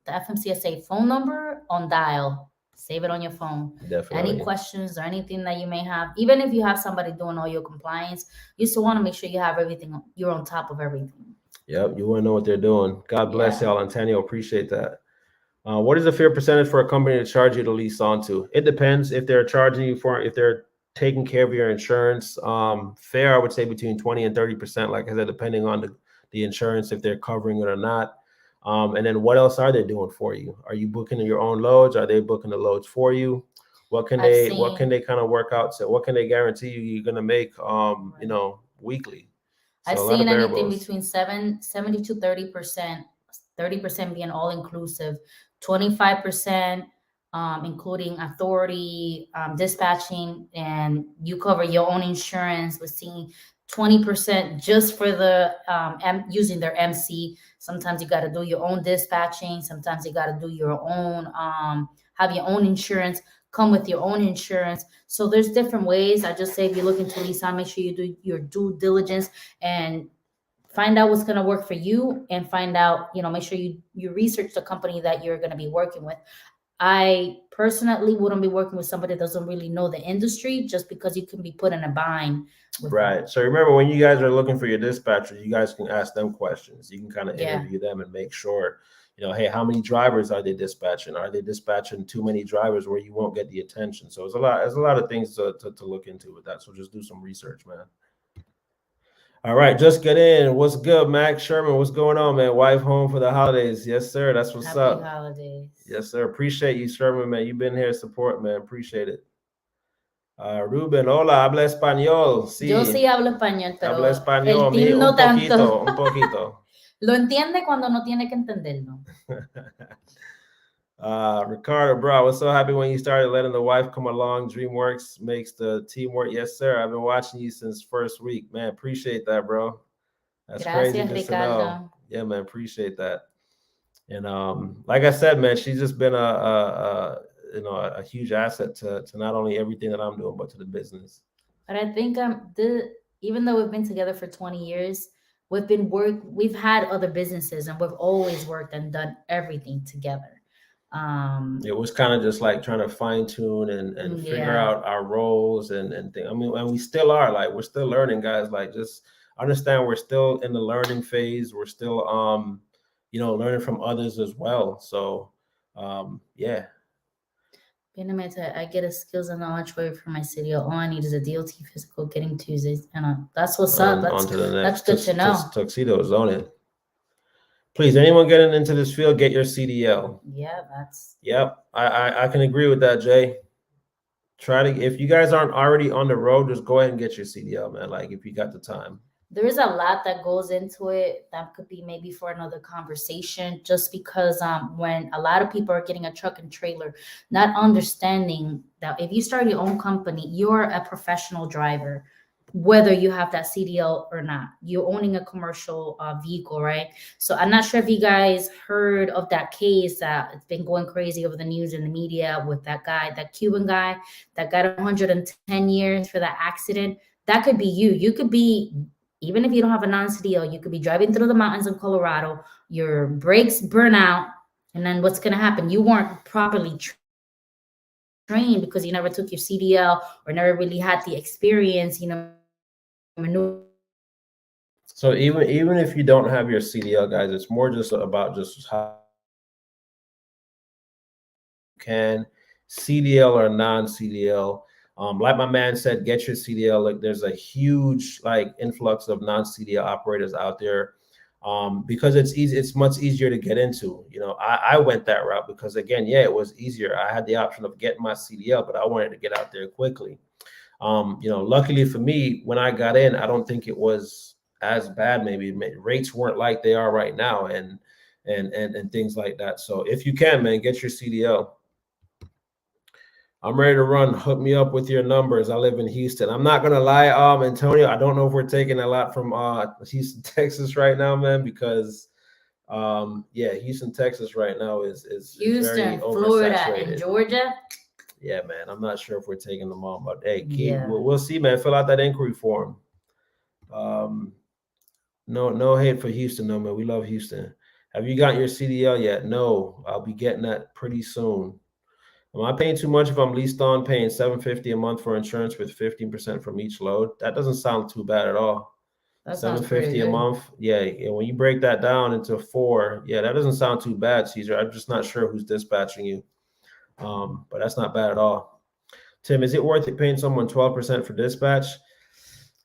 FMCSA phone number on dial. Save it on your phone. Definitely. Any questions or anything that you may have, even if you have somebody doing all your compliance, you still want to make sure you have everything. You're on top of everything. Yep, you want to know what they're doing. God bless Yeah. y'all, Antonio. Appreciate that. What is the fair percentage for a company to charge you to lease onto? It depends if they're charging you for, if they're taking care of your insurance. Fair, I would say between 20 and 30%, like I said, depending on the insurance, if they're covering it or not. And then what else are they doing for you? Are you booking your own loads? Are they booking the loads for you? What can they kind of work out? So what can they guarantee you're going to make, you know, weekly? So I've seen anything between 70 to 30%, 30% being all inclusive, 25% including authority, dispatching, and you cover your own insurance. We're seeing 20% just for the using their MC. Sometimes you got to do your own dispatching. Sometimes you got to do your own, have your own insurance, come with your own insurance. So there's different ways. I just say if you're looking to lease on, make sure you do your due diligence and find out what's going to work for you, and find out, you know, make sure you research the company that you're going to be working with. I personally wouldn't be working with somebody that doesn't really know the industry, just because you can be put in a bind. Right. So remember, when you guys are looking for your dispatchers, you guys can ask them questions. You can kind of interview them and make sure, you know, hey, how many drivers are they dispatching? Are they dispatching too many drivers where you won't get the attention? So there's a lot of things to look into with that. So just do some research, man. All right, just get in. What's good, Mac Sherman? What's going on, man? Wife home for the holidays? Yes, sir. That's what's up. Happy holidays. Yes, sir. Appreciate you, Sherman, man. You've been here support, man. Appreciate it. Ruben, hola, habla español. Sí. Yo sí hablo español, pero habla español, el team no un tanto. poquito, un poquito. Lo entiende cuando no tiene que entenderlo. Ricardo, bro, I was so happy when you started letting the wife come along. DreamWorks makes the teamwork. Yes, sir. I've been watching you since first week, man. Appreciate that, bro. That's Gracias, crazy Ricardo. to know. Yeah, man. Appreciate that. And like I said, man, she's just been a huge asset to not only everything that I'm doing, but to the business. But I think even though we've been together for 20 years, we've had other businesses, and we've always worked and done everything together. It was kind of just like trying to fine tune and figure out our roles and things. I mean, and we still are, like, we're still learning, guys. Like, just understand we're still in the learning phase. We're still learning from others as well. So yeah. I get a skills and knowledge waiver for my CDL. All I need is a DOT physical getting Tuesdays, and that's what's up. That's good to know. Tuxedos on it. Please, anyone getting into this field, get your CDL. Yeah, Yep, I can agree with that, Jay. If you guys aren't already on the road, just go ahead and get your CDL, man. Like, if you got the time. There is a lot that goes into it that could be maybe for another conversation, just because when a lot of people are getting a truck and trailer, not understanding that if you start your own company, you're a professional driver, whether you have that CDL or not. You're owning a commercial vehicle, right? So I'm not sure if you guys heard of that case that it's been going crazy over the news and the media with that Cuban guy that got 110 years for that accident. That could be you. You could be, even if you don't have a non-CDL, you could be driving through the mountains of Colorado, your brakes burn out, and then what's going to happen? You weren't properly trained because you never took your CDL or never really had the experience, So even if you don't have your CDL, guys, it's more just about just how you can, CDL or non-CDL. Like my man said, get your CDL. Like, there's a huge influx of non-CDL operators out there, because it's easy. It's much easier to get into. I went that route because, again, yeah, it was easier. I had the option of getting my CDL, but I wanted to get out there quickly. Luckily for me, when I got in, I don't think it was as bad. Maybe rates weren't like they are right now, and things like that. So if you can, man, get your CDL. I'm ready to run. Hook me up with your numbers. I live in Houston. I'm not gonna lie, Antonio, I don't know if we're taking a lot from Houston, Texas right now, man, because Yeah, Houston, Texas right now is Houston, very Florida, oversaturated. and Georgia. Yeah, man, I'm not sure if we're taking them on, but hey, Yeah. we'll see, man. Fill out that inquiry form. No hate for Houston, though, man. We love Houston. Have you gotten your CDL yet? No, I'll be getting that pretty soon. Am I paying too much if I'm leased on paying $750 a month for insurance with 15% from each load? That doesn't sound too bad at all. That sounds pretty $750 a good. month. Yeah, when you break that down into 4, yeah, that doesn't sound too bad, Caesar. I'm just not sure who's dispatching you. But that's not bad at all. Tim, is it worth it paying someone 12% for dispatch?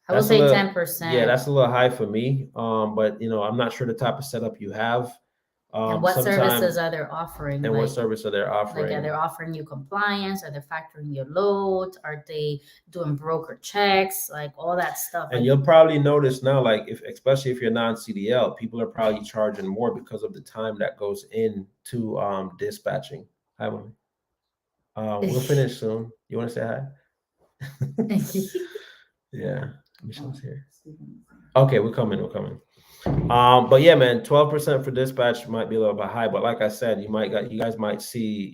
I would say 10%. Yeah, that's a little high for me. But I'm not sure the type of setup you have. And what services are they offering? And what service are they offering? Like, are they offering you compliance? Are they factoring your loads? Are they doing broker checks? Like all that stuff. And you'll probably notice now, like especially if you're non-CDL, people are probably charging more because of the time that goes into dispatching. Hi, Mommy. We'll finish soon. You want to say hi? Yeah, Michelle's here. Okay, we're coming. But yeah, man, 12% for dispatch might be a little bit high, but like I said, you guys might see,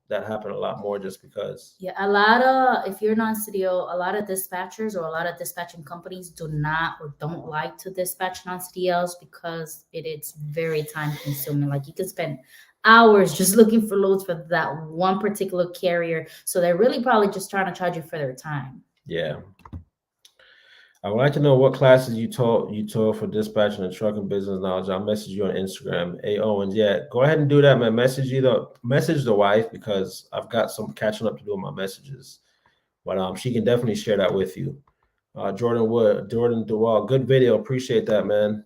that happen a lot more just because. Yeah, a lot of, if you're non-CDL, a lot of dispatchers or a lot of dispatching companies do not or don't like to dispatch non-CDLs because it's very time consuming. Like you can spend hours just looking for loads for that one particular carrier. So they're really probably just trying to charge you for their time. Yeah. I would like to know what classes you taught for dispatching and trucking business knowledge. I'll message you on Instagram. Hey Owens, yeah, go ahead and do that, man. Message the wife because I've got some catching up to do with my messages. But she can definitely share that with you. Jordan Dewall, good video. Appreciate that, man.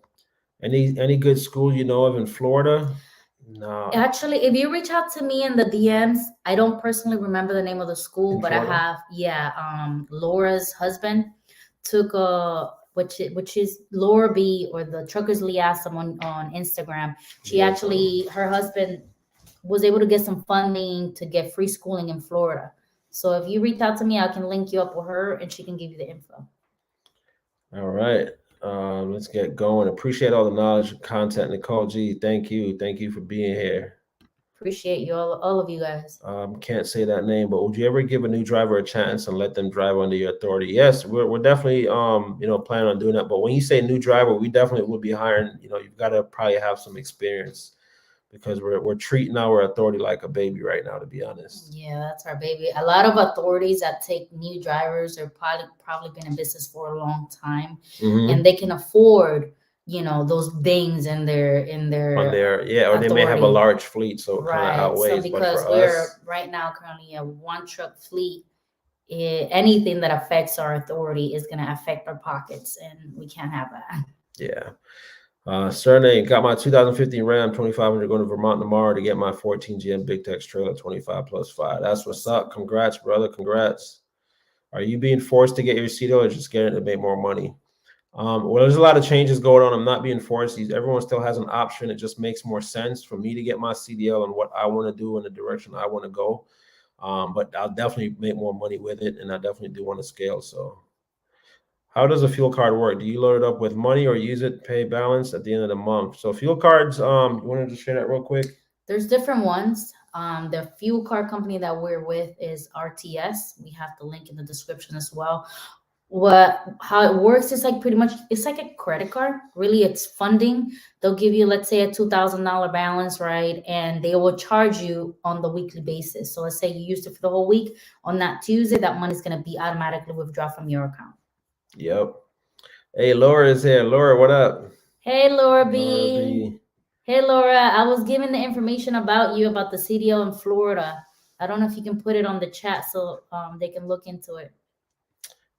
Any good school you know of in Florida? No. Actually, if you reach out to me in the DMs, I don't personally remember the name of the school, but Florida? I have, Laura's husband took which is Laura B, or the Truckers Liaison on Instagram. Her husband was able to get some funding to get free schooling in Florida. So if you reach out to me, I can link you up with her and she can give you the info. All right. Let's get going. Appreciate all the knowledge and content. Nicole G, thank you for being here. Appreciate you, all of you guys. Can't say that name, but would you ever give a new driver a chance and let them drive under your authority? Yes, we're definitely planning on doing that. But when you say new driver, we definitely would be hiring. You've got to probably have some experience because we're treating our authority like a baby right now, to be honest. Yeah, that's our baby. A lot of authorities that take new drivers are probably been in business for a long time, and they can afford those things in their or they may have a large fleet, so it kind of outweighs. So because we're right now currently a one truck fleet, anything that affects our authority is going to affect our pockets, and we can't have that. Yeah. Surname, got my 2015 Ram 2500 going to Vermont tomorrow to get my 14 GM Big Tex trailer 25 plus 5. That's what's up. Congrats, brother. Congrats. Are you being forced to get your CDL or just getting it to make more money? Well, there's a lot of changes going on. I'm not being forced. Everyone still has an option. It just makes more sense for me to get my CDL and what I want to do in the direction I want to go. But I'll definitely make more money with it, and I definitely do want to scale. So how does a fuel card work? Do you load it up with money or use it pay balance at the end of the month? So fuel cards, you want to just share that real quick? There's different ones. The fuel card company that we're with is RTS. We have the link in the description as well. How it works is like pretty much it's like a credit card. Really, it's funding. They'll give you, let's say, a $2,000 balance, right? And they will charge you on the weekly basis. So let's say you used it for the whole week. On that Tuesday, that money is going to be automatically withdrawn from your account. Yep. Hey, Laura is here. Laura, what up? Hey, Laura B. Hey, Laura. I was given the information about you about the CDL in Florida. I don't know if you can put it on the chat so they can look into it.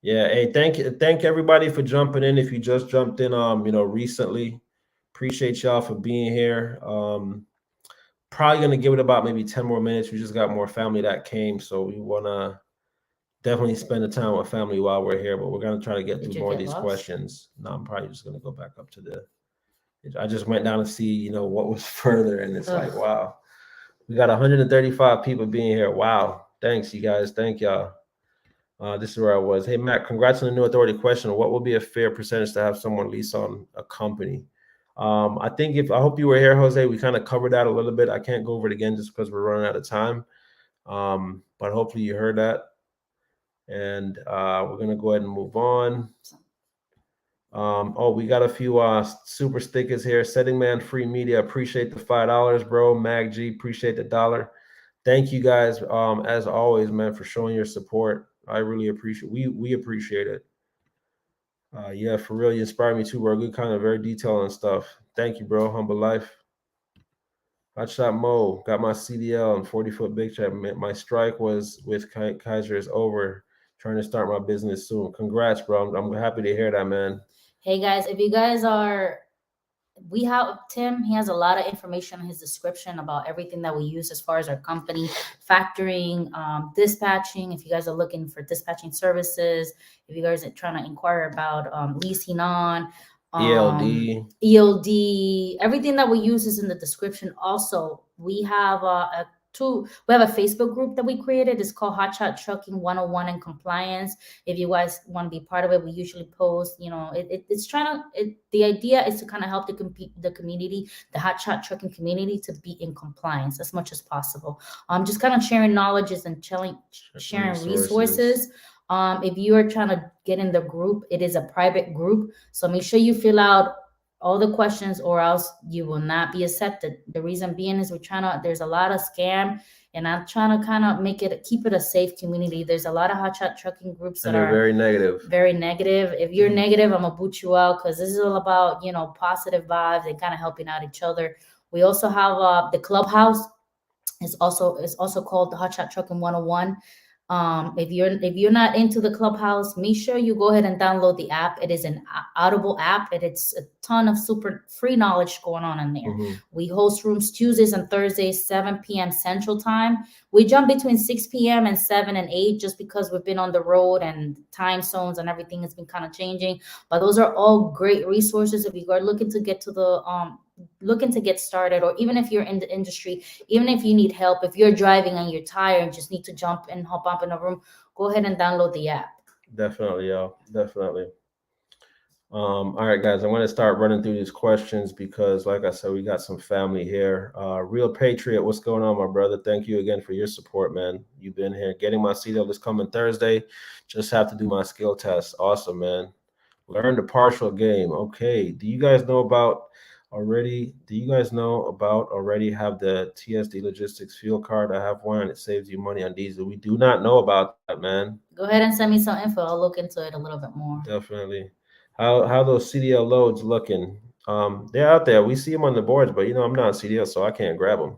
Yeah, hey, thank everybody for jumping in. If you just jumped in, recently, appreciate y'all for being here. Probably gonna give it about maybe 10 more minutes. We just got more family that came, so we wanna definitely spend the time with family while we're here. But we're gonna try to get through more of these questions. No, I'm probably just gonna go back up to I just went down to see, what was further, and it's like, wow, we got 135 people being here. Wow, thanks you guys, thank y'all. This is where I was. Hey, Mac, congrats on the new authority question. What will be a fair percentage to have someone lease on a company? I hope you were here, Jose. We kind of covered that a little bit. I can't go over it again just because we're running out of time. But hopefully you heard that. And we're gonna go ahead and move on. We got a few super stickers here. Setting Man Free Media, appreciate the $5, bro. Macc, appreciate the $1. Thank you guys, as always, man, for showing your support. I really appreciate. We appreciate it. Yeah, for real, you inspired me too, bro. Good kind of very detailed and stuff. Thank you, bro. Humble Life. Hotshot Mo, got my CDL and 40-foot big check. My strike was with Kaiser is over. Trying to start my business soon. Congrats, bro. I'm happy to hear that, man. Hey guys, if you guys are, we have Tim, he has a lot of information in his description about everything that we use as far as our company, factoring, dispatching. If you guys are looking for dispatching services, if you guys are trying to inquire about leasing on, ELD, everything that we use is in the description. Also, we have a Facebook group that we created. It's called Hotshot Trucking 101 and Compliance. If you guys want to be part of it, we usually post, the idea is to kind of help the community, the Hotshot Trucking community, to be in compliance as much as possible. Just kind of sharing knowledges and sharing resources. If you are trying to get in the group, it is a private group. So make sure you fill out all the questions or else you will not be accepted. The reason being is there's a lot of scam, and I'm trying to kind of keep it a safe community. There's a lot of Hotshot Trucking groups that are very negative. Very negative. If you're negative, I'm gonna boot you out, because this is all about, positive vibes and kind of helping out each other. We also have the Clubhouse. It's also called the Hotshot Trucking 101. If you're not into the Clubhouse, make sure you go ahead and download the app. It is an Audible app, and it's a ton of super free knowledge going on in there. We host rooms Tuesdays and Thursdays, 7 p.m. Central Time. We jump between 6 p.m. and 7 and 8 just because we've been on the road and time zones and everything has been kind of changing. But those are all great resources if you are looking to get started, or even if you're in the industry, even if you need help, if you're driving and you're tired and just need to hop up in a room, go ahead and download the app. Definitely, y'all. Definitely. All right, guys, I'm going to start running through these questions because, like I said, we got some family here. Real Patriot, what's going on, my brother? Thank you again for your support, man. You've been here. Getting my CDL this coming Thursday. Just have to do my skill test. Awesome, man. Learn the partial game. Okay. Do you guys know about already have the TSD Logistics fuel card? I have one. It saves you money on diesel. We do not know about that, man. Go ahead and send me some info. I'll look into it a little bit more. Definitely. How those CDL loads looking? They're out there. We see them on the boards, but I'm not a CDL, so I can't grab them.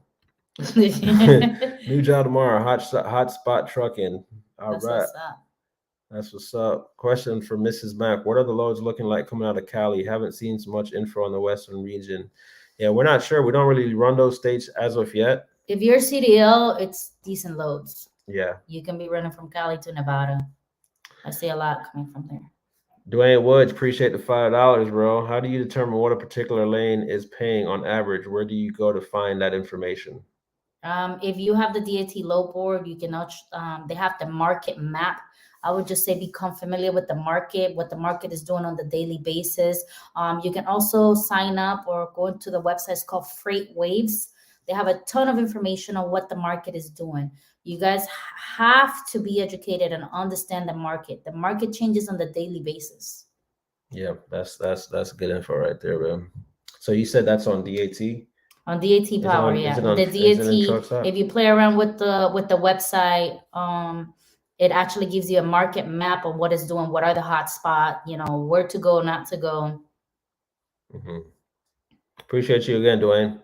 New job tomorrow. Hot spot trucking. All right. That's what's up. Question for Mrs. Mac. What are the loads looking like coming out of Cali? Haven't seen so much info on the Western region. Yeah, we're not sure. We don't really run those states as of yet. If you're CDL, it's decent loads. Yeah. You can be running from Cali to Nevada. I see a lot coming from there. Dwayne Woods, appreciate the $5, bro. How do you determine what a particular lane is paying on average? Where do you go to find that information? If you have the DAT load board, you can they have the market map. I would just say become familiar with the market, what the market is doing on the daily basis. You can also sign up or go to the website. It's called Freight Waves. They have a ton of information on what the market is doing. You guys have to be educated and understand the market. The market changes on the daily basis. Yeah, that's good info right there, man. So you said that's on DAT? On DAT Power, yeah. The DAT, if you play around with the website, it actually gives you a market map of what it's doing, what are the hot spots, where to go, not to go. Appreciate you again, Dwayne.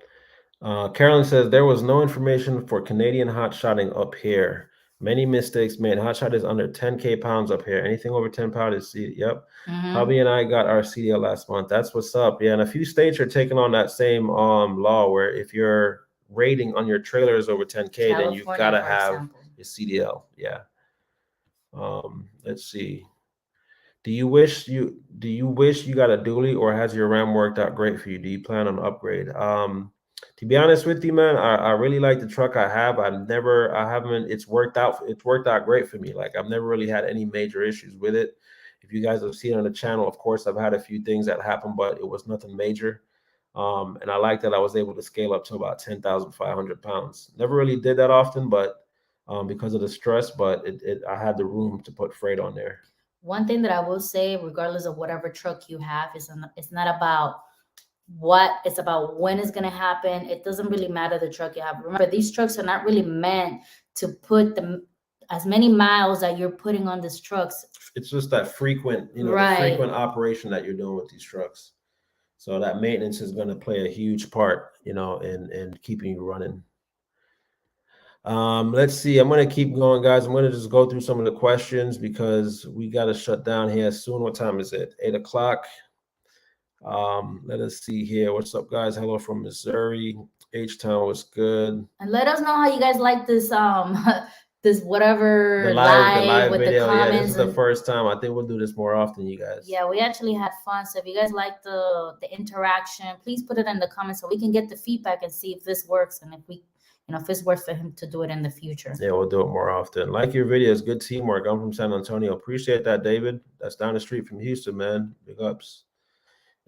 Carolyn says there was no information for Canadian hotshotting up here. Many mistakes made. Hotshot is under 10K pounds up here. Anything over 10 pounds is CDL. Yep. Hubby and I got our CDL last month. That's what's up. Yeah, and a few states are taking on that same law where if your rating on your trailer is over 10K, California, then you've got to have your CDL. Yeah. Let's see. Do you wish you got a dually, or has your RAM worked out great for you? Do you plan on upgrade? To be honest with you, man, I really like the truck I have. It's worked out great for me. Like, I've never really had any major issues with it. If you guys have seen on the channel, of course, I've had a few things that happened, but it was nothing major. And I like that I was able to scale up to about 10,500 pounds. Never really did that often, but because of the stress, but I had the room to put freight on there. One thing that I will say, regardless of whatever truck you have, it's not about what, it's about when it's going to happen. It doesn't really matter the truck you have. Remember, these trucks are not really meant to put as many miles that you're putting on these trucks. It's just that frequent, the frequent operation that you're doing with these trucks. So that maintenance is going to play a huge part, in keeping you running. Let's see. I'm going to keep going, guys. I'm going to just go through some of the questions because we got to shut down here soon. What time is it? 8 o'clock. Let us see here. What's up, guys? Hello from Missouri. H-Town was good. And let us know how you guys like this this whatever the live with video. The comments. Yeah, this is the first time. I think we'll do this more often, you guys. Yeah, we actually had fun. So if you guys like the interaction, please put it in the comments so we can get the feedback and see if this works and if we, if it's worth for him to do it in the future. Yeah, we'll do it more often. Like your videos, good teamwork. I'm from San Antonio. Appreciate that, David. That's down the street from Houston, man. Big ups.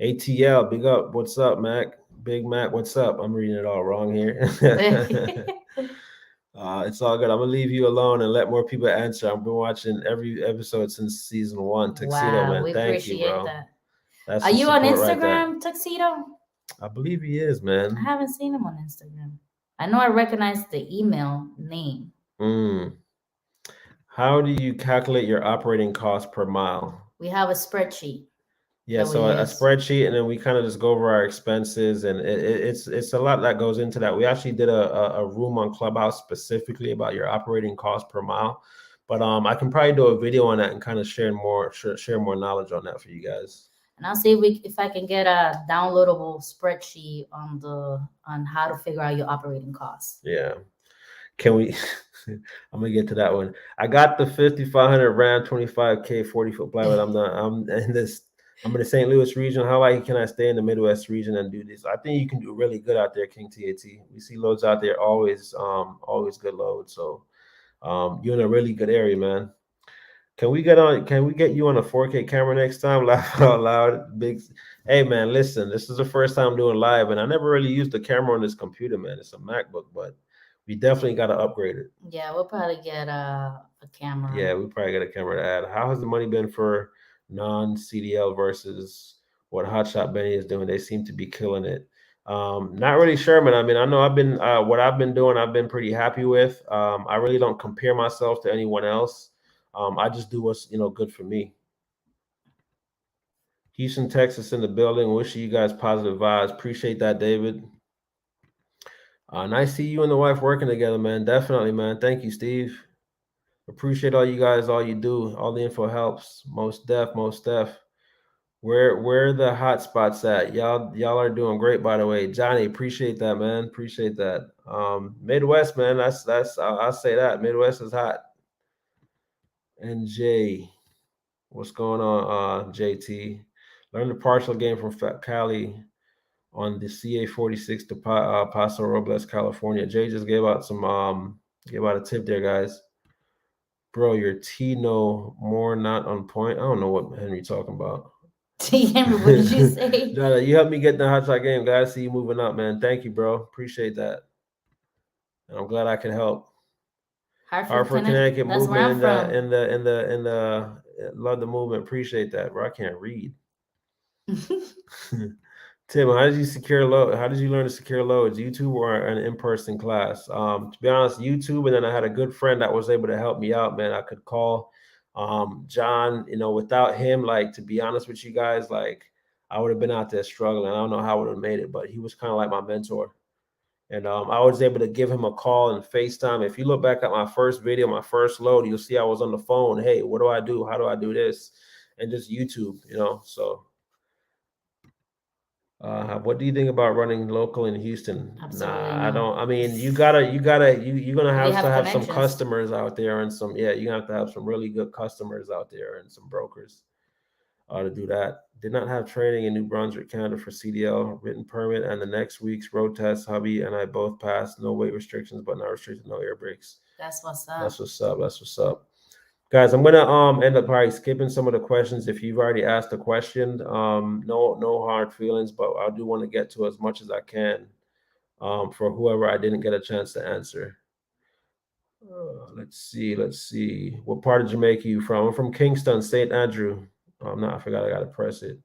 ATL, big up. What's up, Mac? Big Mac, what's up? I'm reading it all wrong here. It's all good. I'm gonna leave you alone and let more people answer. I've been watching every episode since season 1. Tuxedo, man. We Thank you, bro. Are you on Instagram, Tuxedo? I believe he is, man. I haven't seen him on Instagram. I know I recognize the email name. How do you calculate your operating cost per mile? We have a spreadsheet. Yeah, so a spreadsheet, and then we kind of just go over our expenses, and it's a lot that goes into that. We actually did a room on Clubhouse specifically about your operating cost per mile, but I can probably do a video on that and kind of share more knowledge on that for you guys. And I'll see if I can get a downloadable spreadsheet on how to figure out your operating costs. Yeah, can we? I'm gonna get to that one. I got the 5,500 Ram 25K 40-foot plywood. I'm in the St. Louis region. How likely can I stay in the Midwest region and do this? I think you can do really good out there, King TAT. We see loads out there, always good loads. So you're in a really good area, man. Can we get you on a 4K camera next time? Laugh out loud. Big. Hey, man, listen, this is the first time I'm doing live, and I never really used the camera on this computer, man. It's a MacBook, but we definitely got to upgrade it. Yeah, we'll probably get a camera. Yeah, we probably get a camera to add. How has the money been for non-CDL versus what Hotshot Benny is doing? They seem to be killing it. Not really sure, man. I mean, I know what I've been doing, I've been pretty happy with. I really don't compare myself to anyone else. I just do what's good for me. Houston, Texas in the building. Wishing you guys positive vibes. Appreciate that, David. Nice to see you and the wife working together, man. Definitely, man. Thank you, Steve. Appreciate all you guys, all you do. All the info helps. Most def. Where the hot spots at? Y'all are doing great, by the way. Johnny, appreciate that, man. Appreciate that. Midwest, man. That's I'll say that. Midwest is hot. And Jay, what's going on, JT? Learned the partial game from Cali on the CA46 to Paso Robles, California. Jay just gave out a tip there, guys. Bro, your T no more not on point. I don't know what Henry talking about. Henry, what did you say? No, you helped me get the hot shot game, guys. See you moving up, man. Thank you, bro. Appreciate that. And I'm glad I can help. Hartford, Connecticut movement in the love the movement. Appreciate that, bro. I can't read. Tim, how did you learn to secure loads? YouTube or an in-person class? To be honest, YouTube, and then I had a good friend that was able to help me out, man. I could call John, without him, like, to be honest with you guys, like, I would have been out there struggling. I don't know how I would have made it, but he was kind of like my mentor. And I was able to give him a call and FaceTime. If you look back at my first video, my first load, you'll see I was on the phone. Hey, what do I do? How do I do this? And just YouTube, so. What do you think about running local in Houston? Absolutely I don't. I mean, you're gonna have to have some customers out there and you're gonna have to have some really good customers out there and some brokers to do that. Did not have training in New Brunswick, Canada for CDL, written permit, and the next week's road test, hubby and I both passed. No weight restrictions, but not restricted, no air brakes. That's what's up. That's what's up. Guys, I'm gonna end up probably skipping some of the questions. If you've already asked a question, no hard feelings, but I do want to get to as much as I can for whoever I didn't get a chance to answer. Let's see. What part of Jamaica you from? I'm from Kingston, St. Andrew. Oh, no, I forgot I gotta press it.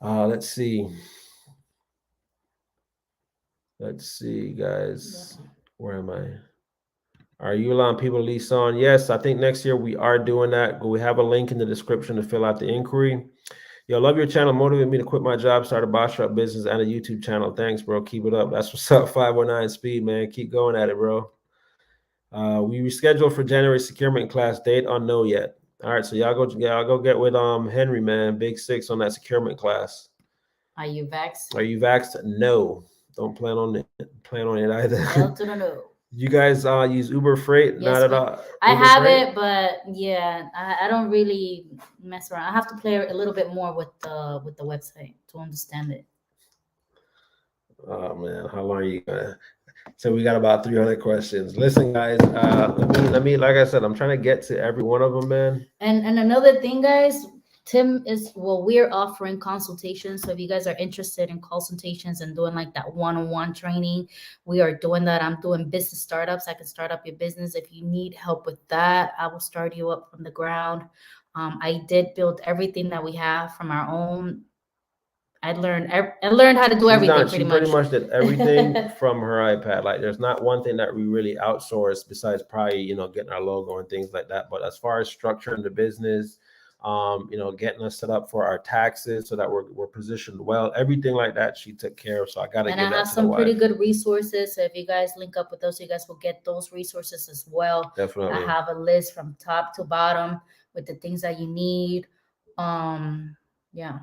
Let's see. Let's see, guys. Where am I? Are you allowing people to lease on? Yes, I think next year we are doing that. We have a link in the description to fill out the inquiry. Yo, love your channel. Motivate me to quit my job, start a boss shop business and a YouTube channel. Thanks, bro. Keep it up. That's what's up. 519 speed, man. Keep going at it, bro. We rescheduled for January securement class. Date unknown yet. All right, so y'all go get with Henry, man. Big 6 on that securement class. Are you vaxxed? Are you vaxxed? No. Don't plan on it either. Hell to the no. You guys use Uber Freight? Yes, not at all. I Uber have Freight? it, but yeah, I don't really mess around. I have to play a little bit more with the website to understand it. Oh man, how long are you gonna? So we got about 300 questions. Listen, guys, let me like I said, I'm trying to get to every one of them, man. And another thing, guys, Tim is, well, we're offering consultations. So if you guys are interested in consultations and doing like that one-on-one training, we are doing that. I'm doing business startups. I can start up your business. If you need help with that, I will start you up from the ground. I did build everything that we have from our own. I learned how to do everything. She pretty much did everything from her iPad. Like, there's not one thing that we really outsource besides probably, getting our logo and things like that. But as far as structuring the business, getting us set up for our taxes so that we're positioned well, everything like that, she took care of. So I got to give that to the wife. And I have some pretty good resources. So if you guys link up with those, you guys will get those resources as well. Definitely. I have a list from top to bottom with the things that you need. Yeah.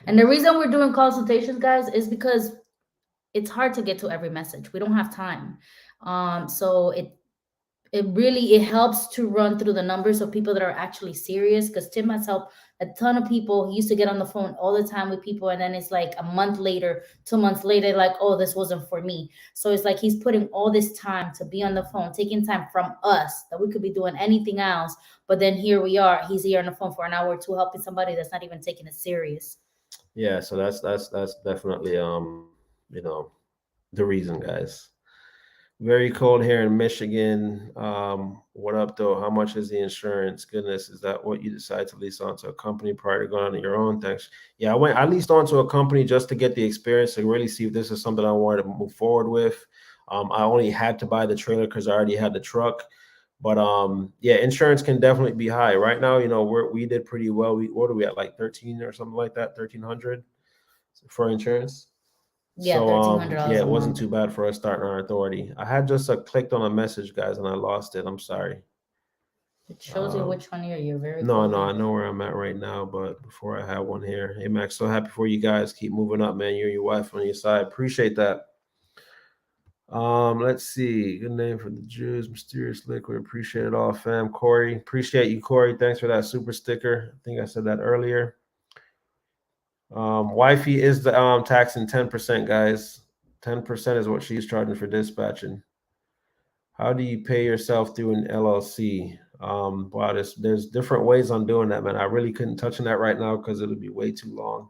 And the reason we're doing consultations, guys, is because it's hard to get to every message. We don't have time. So it really helps to run through the numbers of people that are actually serious, because Tim has helped a ton of people. He used to get on the phone all the time with people, and then it's like a month later, 2 months later, like, oh, this wasn't for me. So it's like he's putting all this time to be on the phone, taking time from us that we could be doing anything else. But then here we are, he's here on the phone for an hour or two helping somebody that's not even taking it serious. Yeah, so that's definitely the reason, guys. Very cold here in Michigan. What up though? How much is the insurance? Goodness, is that what you decide to lease onto a company prior to going on your own? Thanks. Yeah, I leased onto a company just to get the experience and really see if this is something I wanted to move forward with. I only had to buy the trailer because I already had the truck. But yeah, insurance can definitely be high. Right now, we did pretty well. What are we at, like 13 or something like that, 1,300 for insurance? Yeah, so, $1,300. Yeah, it wasn't too bad for us starting our authority. I had just clicked on a message, guys, and I lost it. I'm sorry. It shows you which one you're very No, I know where I'm at right now, but before I have one here. Hey, Max, so happy for you guys. Keep moving up, man. You and your wife on your side. Appreciate that. Let's see. Good name for the Jews. Mysterious Liquid. Appreciate it all, fam. Corey. Appreciate you, Corey. Thanks for that super sticker. I think I said that earlier. Wifey is the taxing 10%, guys. 10% is what she's charging for dispatching. How do you pay yourself through an LLC? Wow, there's different ways on doing that, man. I really couldn't touch on that right now because it'll be way too long.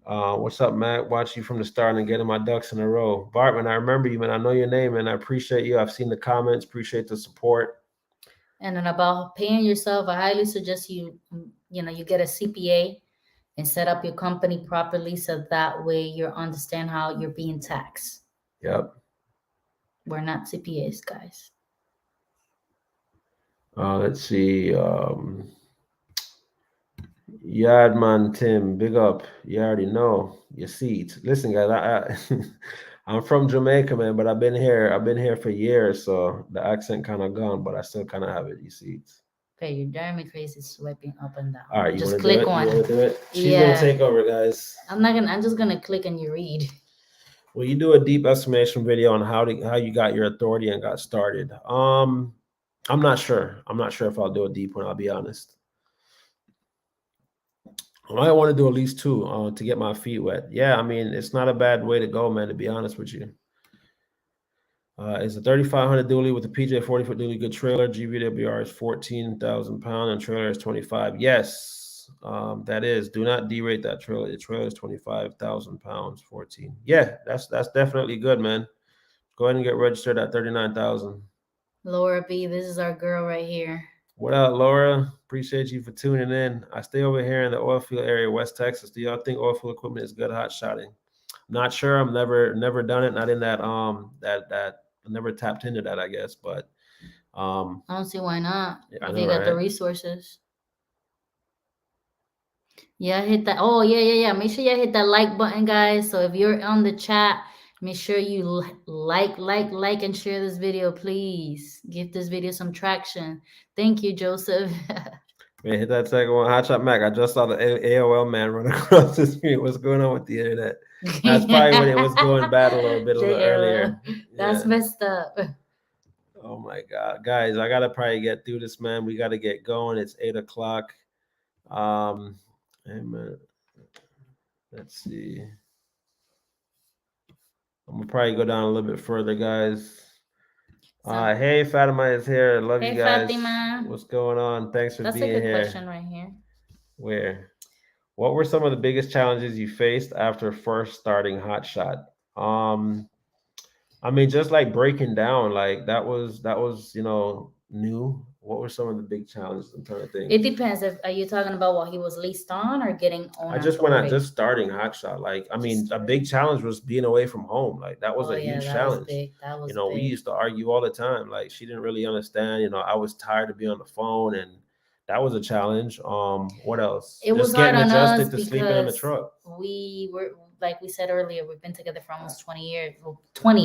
What's up, Matt? Watch you from the start and getting my ducks in a row. Bartman, I remember you, man. I know your name, and I appreciate you. I've seen the comments. Appreciate the support. And then about paying yourself, I highly suggest you get a CPA and set up your company properly, so that way you understand how you're being taxed. Yep. We're not CPAs, guys. Let's see. Yadman Tim, big up. You already know your seats. Listen, guys, I'm from Jamaica, man, but I've been here for years, so the accent kind of gone, but I still kind of have it. You seats. Okay, you're driving me crazy swiping up and down. All right, just click on. You want to do it? She's gonna take over, guys. I'm just gonna click and you read. Well, you do a deep estimation video on how you got your authority and got started. I'm not sure. I'm not sure if I'll do a deep one. I'll be honest. I might want to do at least 2 to get my feet wet. Yeah, I mean, it's not a bad way to go, man, to be honest with you. It's a 3,500 dually with a PJ 40-foot dually, good trailer. GVWR is 14,000 pounds and trailer is 25. Yes, that is. Do not derate that trailer. The trailer is 25,000 pounds, 14. Yeah, that's definitely good, man. Go ahead and get registered at 39,000. Laura B, this is our girl right here. What up, Laura? Appreciate you for tuning in. I stay over here in the oil field area, West Texas. Do y'all think oil field equipment is good hot shotting? Not sure. I'm never done it. Not in that that I never tapped into that, I guess. But I don't see why not. I If know, you got the right? resources. Yeah, hit that. Oh, yeah. Make sure you hit that like button, guys. So if you're on the chat, make sure you like, and share this video, please. Give this video some traction. Thank you, Joseph. Man, hit that second one. Hotshot Mac. I just saw the AOL man run across the screen. What's going on with the internet? That's probably when it was going bad a little earlier. That's messed up. Oh my God, guys, I gotta probably get through this, man. We gotta get going. It's 8 o'clock. Hey man, let's see. I'm gonna probably go down a little bit further, guys. Hey, Fatima is here. Love you guys. Fatima. What's going on? Thanks for being here. That's a good question right here. Where? What were some of the biggest challenges you faced after first starting Hotshot? I mean, just like breaking down, like that was new. What were some of the big challenges? I'm trying to think. It depends. Are you talking about what he was leased on or getting owner? I just starting Hotshot. Like, I mean, a big challenge was being away from home. Like that was a huge challenge. That was we used to argue all the time. Like she didn't really understand. I was tired of being on the phone, and that was a challenge. What else? It was hard on us to sleeping in the truck. We were, like we said earlier, we've been together for almost 20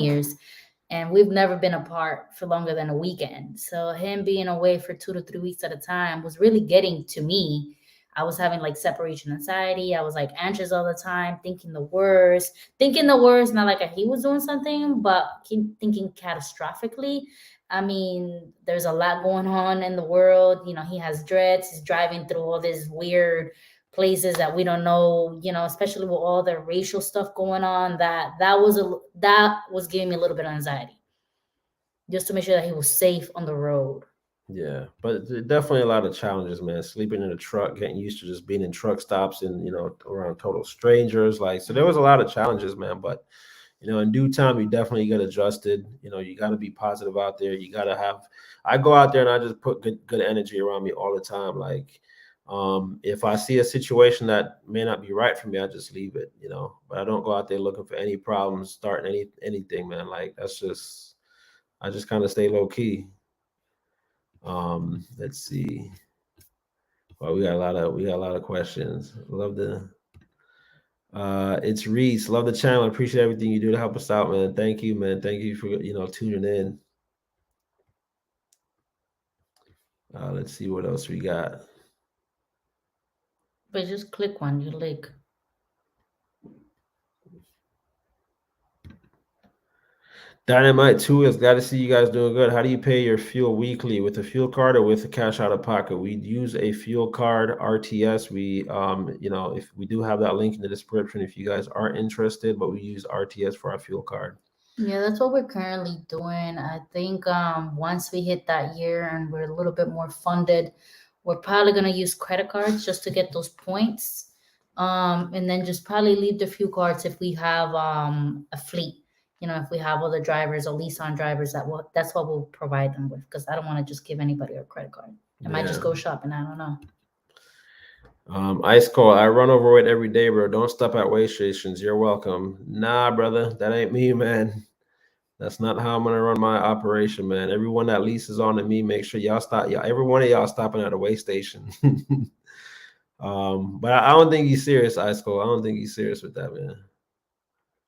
years. And we've never been apart for longer than a weekend. So him being away for 2 to 3 weeks at a time was really getting to me. I was having like separation anxiety. I was like anxious all the time, thinking the worst, not like he was doing something, but thinking catastrophically. I mean, there's a lot going on in the world. He has dreads. He's driving through all this weird places that we don't know, especially with all the racial stuff going on, that was giving me a little bit of anxiety, just to make sure that he was safe on the road. Yeah, but definitely a lot of challenges, man. Sleeping in a truck, getting used to just being in truck stops and around total strangers. Like, so there was a lot of challenges, man. But in due time, you definitely get adjusted. You got to be positive out there. You got to have. I go out there and I just put good energy around me all the time. Like, if I see a situation that may not be right for me, I just leave it, but I don't go out there looking for any problems, starting anything, man. Like I just kind of stay low key. Let's see. Well, we got a lot of questions. Love it's Reese. Love the channel. Appreciate everything you do to help us out, man. Thank you, man. Thank you for, tuning in. Let's see what else we got. But just click one, you like. Dynamite 2 is glad to see you guys doing good. How do you pay your fuel weekly, with a fuel card or with a cash out of pocket? We use a fuel card, RTS. We, if we do have that link in the description, if you guys are interested, but we use RTS for our fuel card. Yeah, that's what we're currently doing. I think once we hit that year and we're a little bit more funded, we're probably going to use credit cards just to get those points. And then just probably leave the fuel cards if we have a fleet. If we have other drivers or lease on drivers, that's what we'll provide them with, because I don't want to just give anybody a credit card. I might just go shopping. I don't know. Ice Cold, I run overweight every day, bro. Don't stop at weigh stations. You're welcome. Nah, brother, that ain't me, man. That's not how I'm gonna run my operation, man. Everyone that leases on to me, make sure y'all stop. Every one of y'all stopping at a weigh station. But I don't think he's serious, Ice Cold. I don't think he's serious with that, man.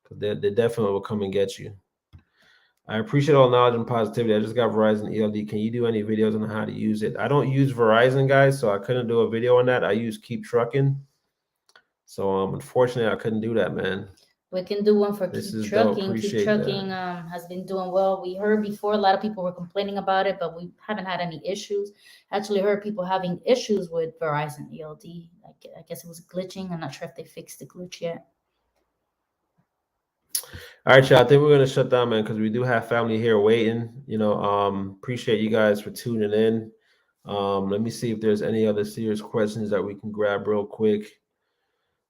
Because they definitely will come and get you. I appreciate all knowledge and positivity. I just got Verizon ELD. Can you do any videos on how to use it? I don't use Verizon, guys, so I couldn't do a video on that. I use Keep Trucking. So unfortunately, I couldn't do that, man. We can do one for Keep Trucking. Keep Trucking has been doing well. We heard before a lot of people were complaining about it, but we haven't had any issues. Actually heard people having issues with Verizon ELD. I guess it was glitching. I'm not sure if they fixed the glitch yet. All right, y'all. I think we're gonna shut down, man, because we do have family here waiting. Appreciate you guys for tuning in. Let me see if there's any other serious questions that we can grab real quick.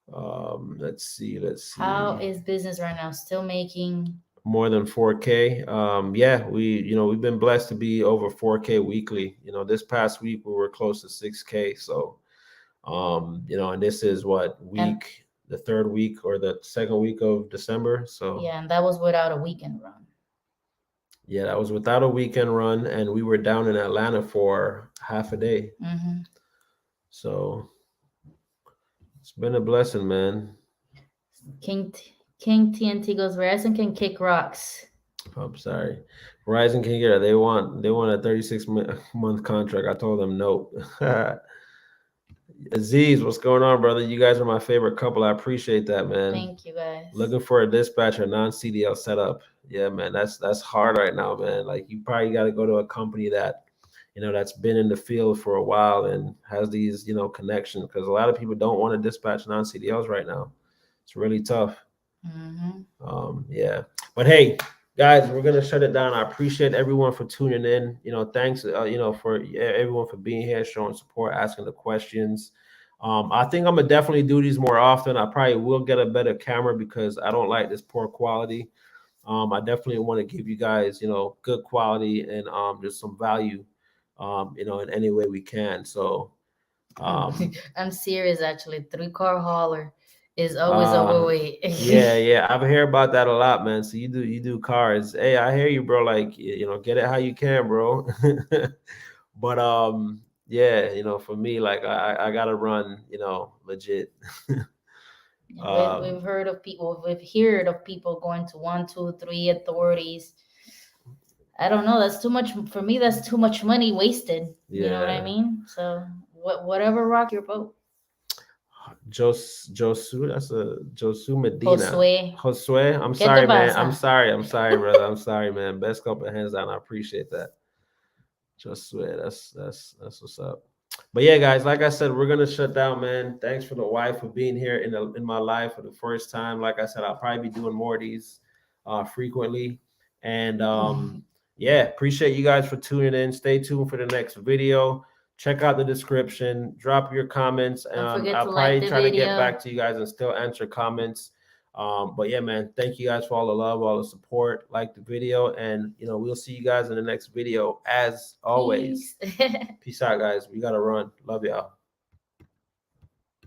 Let's see. How is business right now? Still making more than 4K. Yeah, we've been blessed to be over 4K weekly. This past week we were close to 6K. So, and this is what week, the third week or the second week of December. So yeah, and that was without a weekend run. Yeah, that was without a weekend run, and we were down in Atlanta for half a day. Mm-hmm. So it's been a blessing, man. King TNT goes, Verizon can kick rocks. I'm sorry. Verizon can get it. They want a 36-month contract. I told them no. Aziz, what's going on, brother? You guys are my favorite couple. I appreciate that, man. Thank you, guys. Looking for a dispatcher, non-CDL setup. Yeah, man, that's hard right now, man. Like, you probably got to go to a company that, that's been in the field for a while and has these, connections, because a lot of people don't want to dispatch non-CDLs right now. It's really tough. Mm-hmm. Yeah. But hey, guys, we're going to shut it down. I appreciate everyone for tuning in. Thanks, for everyone for being here, showing support, asking the questions. I think I'm going to definitely do these more often. I probably will get a better camera because I don't like this poor quality. I definitely want to give you guys, good quality and just some value, in any way we can. So I'm serious, actually. 3-car hauler is always overweight. yeah, I've heard about that a lot, man. So you do cars. Hey, I hear you, bro. Like, get it how you can, bro. But yeah, for me, like I gotta run, legit. We've heard of people. We've heard of people going to 1, 2, 3 authorities. I don't know. That's too much for me. That's too much money wasted. Yeah. You know what I mean? So whatever, rock your boat. Josu, that's a Josu Medina. Josue. I'm sorry, man. I'm sorry, brother. I'm sorry, man. Best couple of hands down. I appreciate that. Josue, that's what's up. But yeah, guys, like I said, we're gonna shut down, man. Thanks for the wife for being here in my life for the first time. Like I said, I'll probably be doing more of these frequently. And yeah, appreciate you guys for tuning in. Stay tuned for the next video. Check out the description. Drop your comments. I'll probably try to get back to you guys and still answer comments. But yeah, man, thank you guys for all the love, all the support. Like the video, and we'll see you guys in the next video as always. Peace out, guys. We gotta run. Love y'all.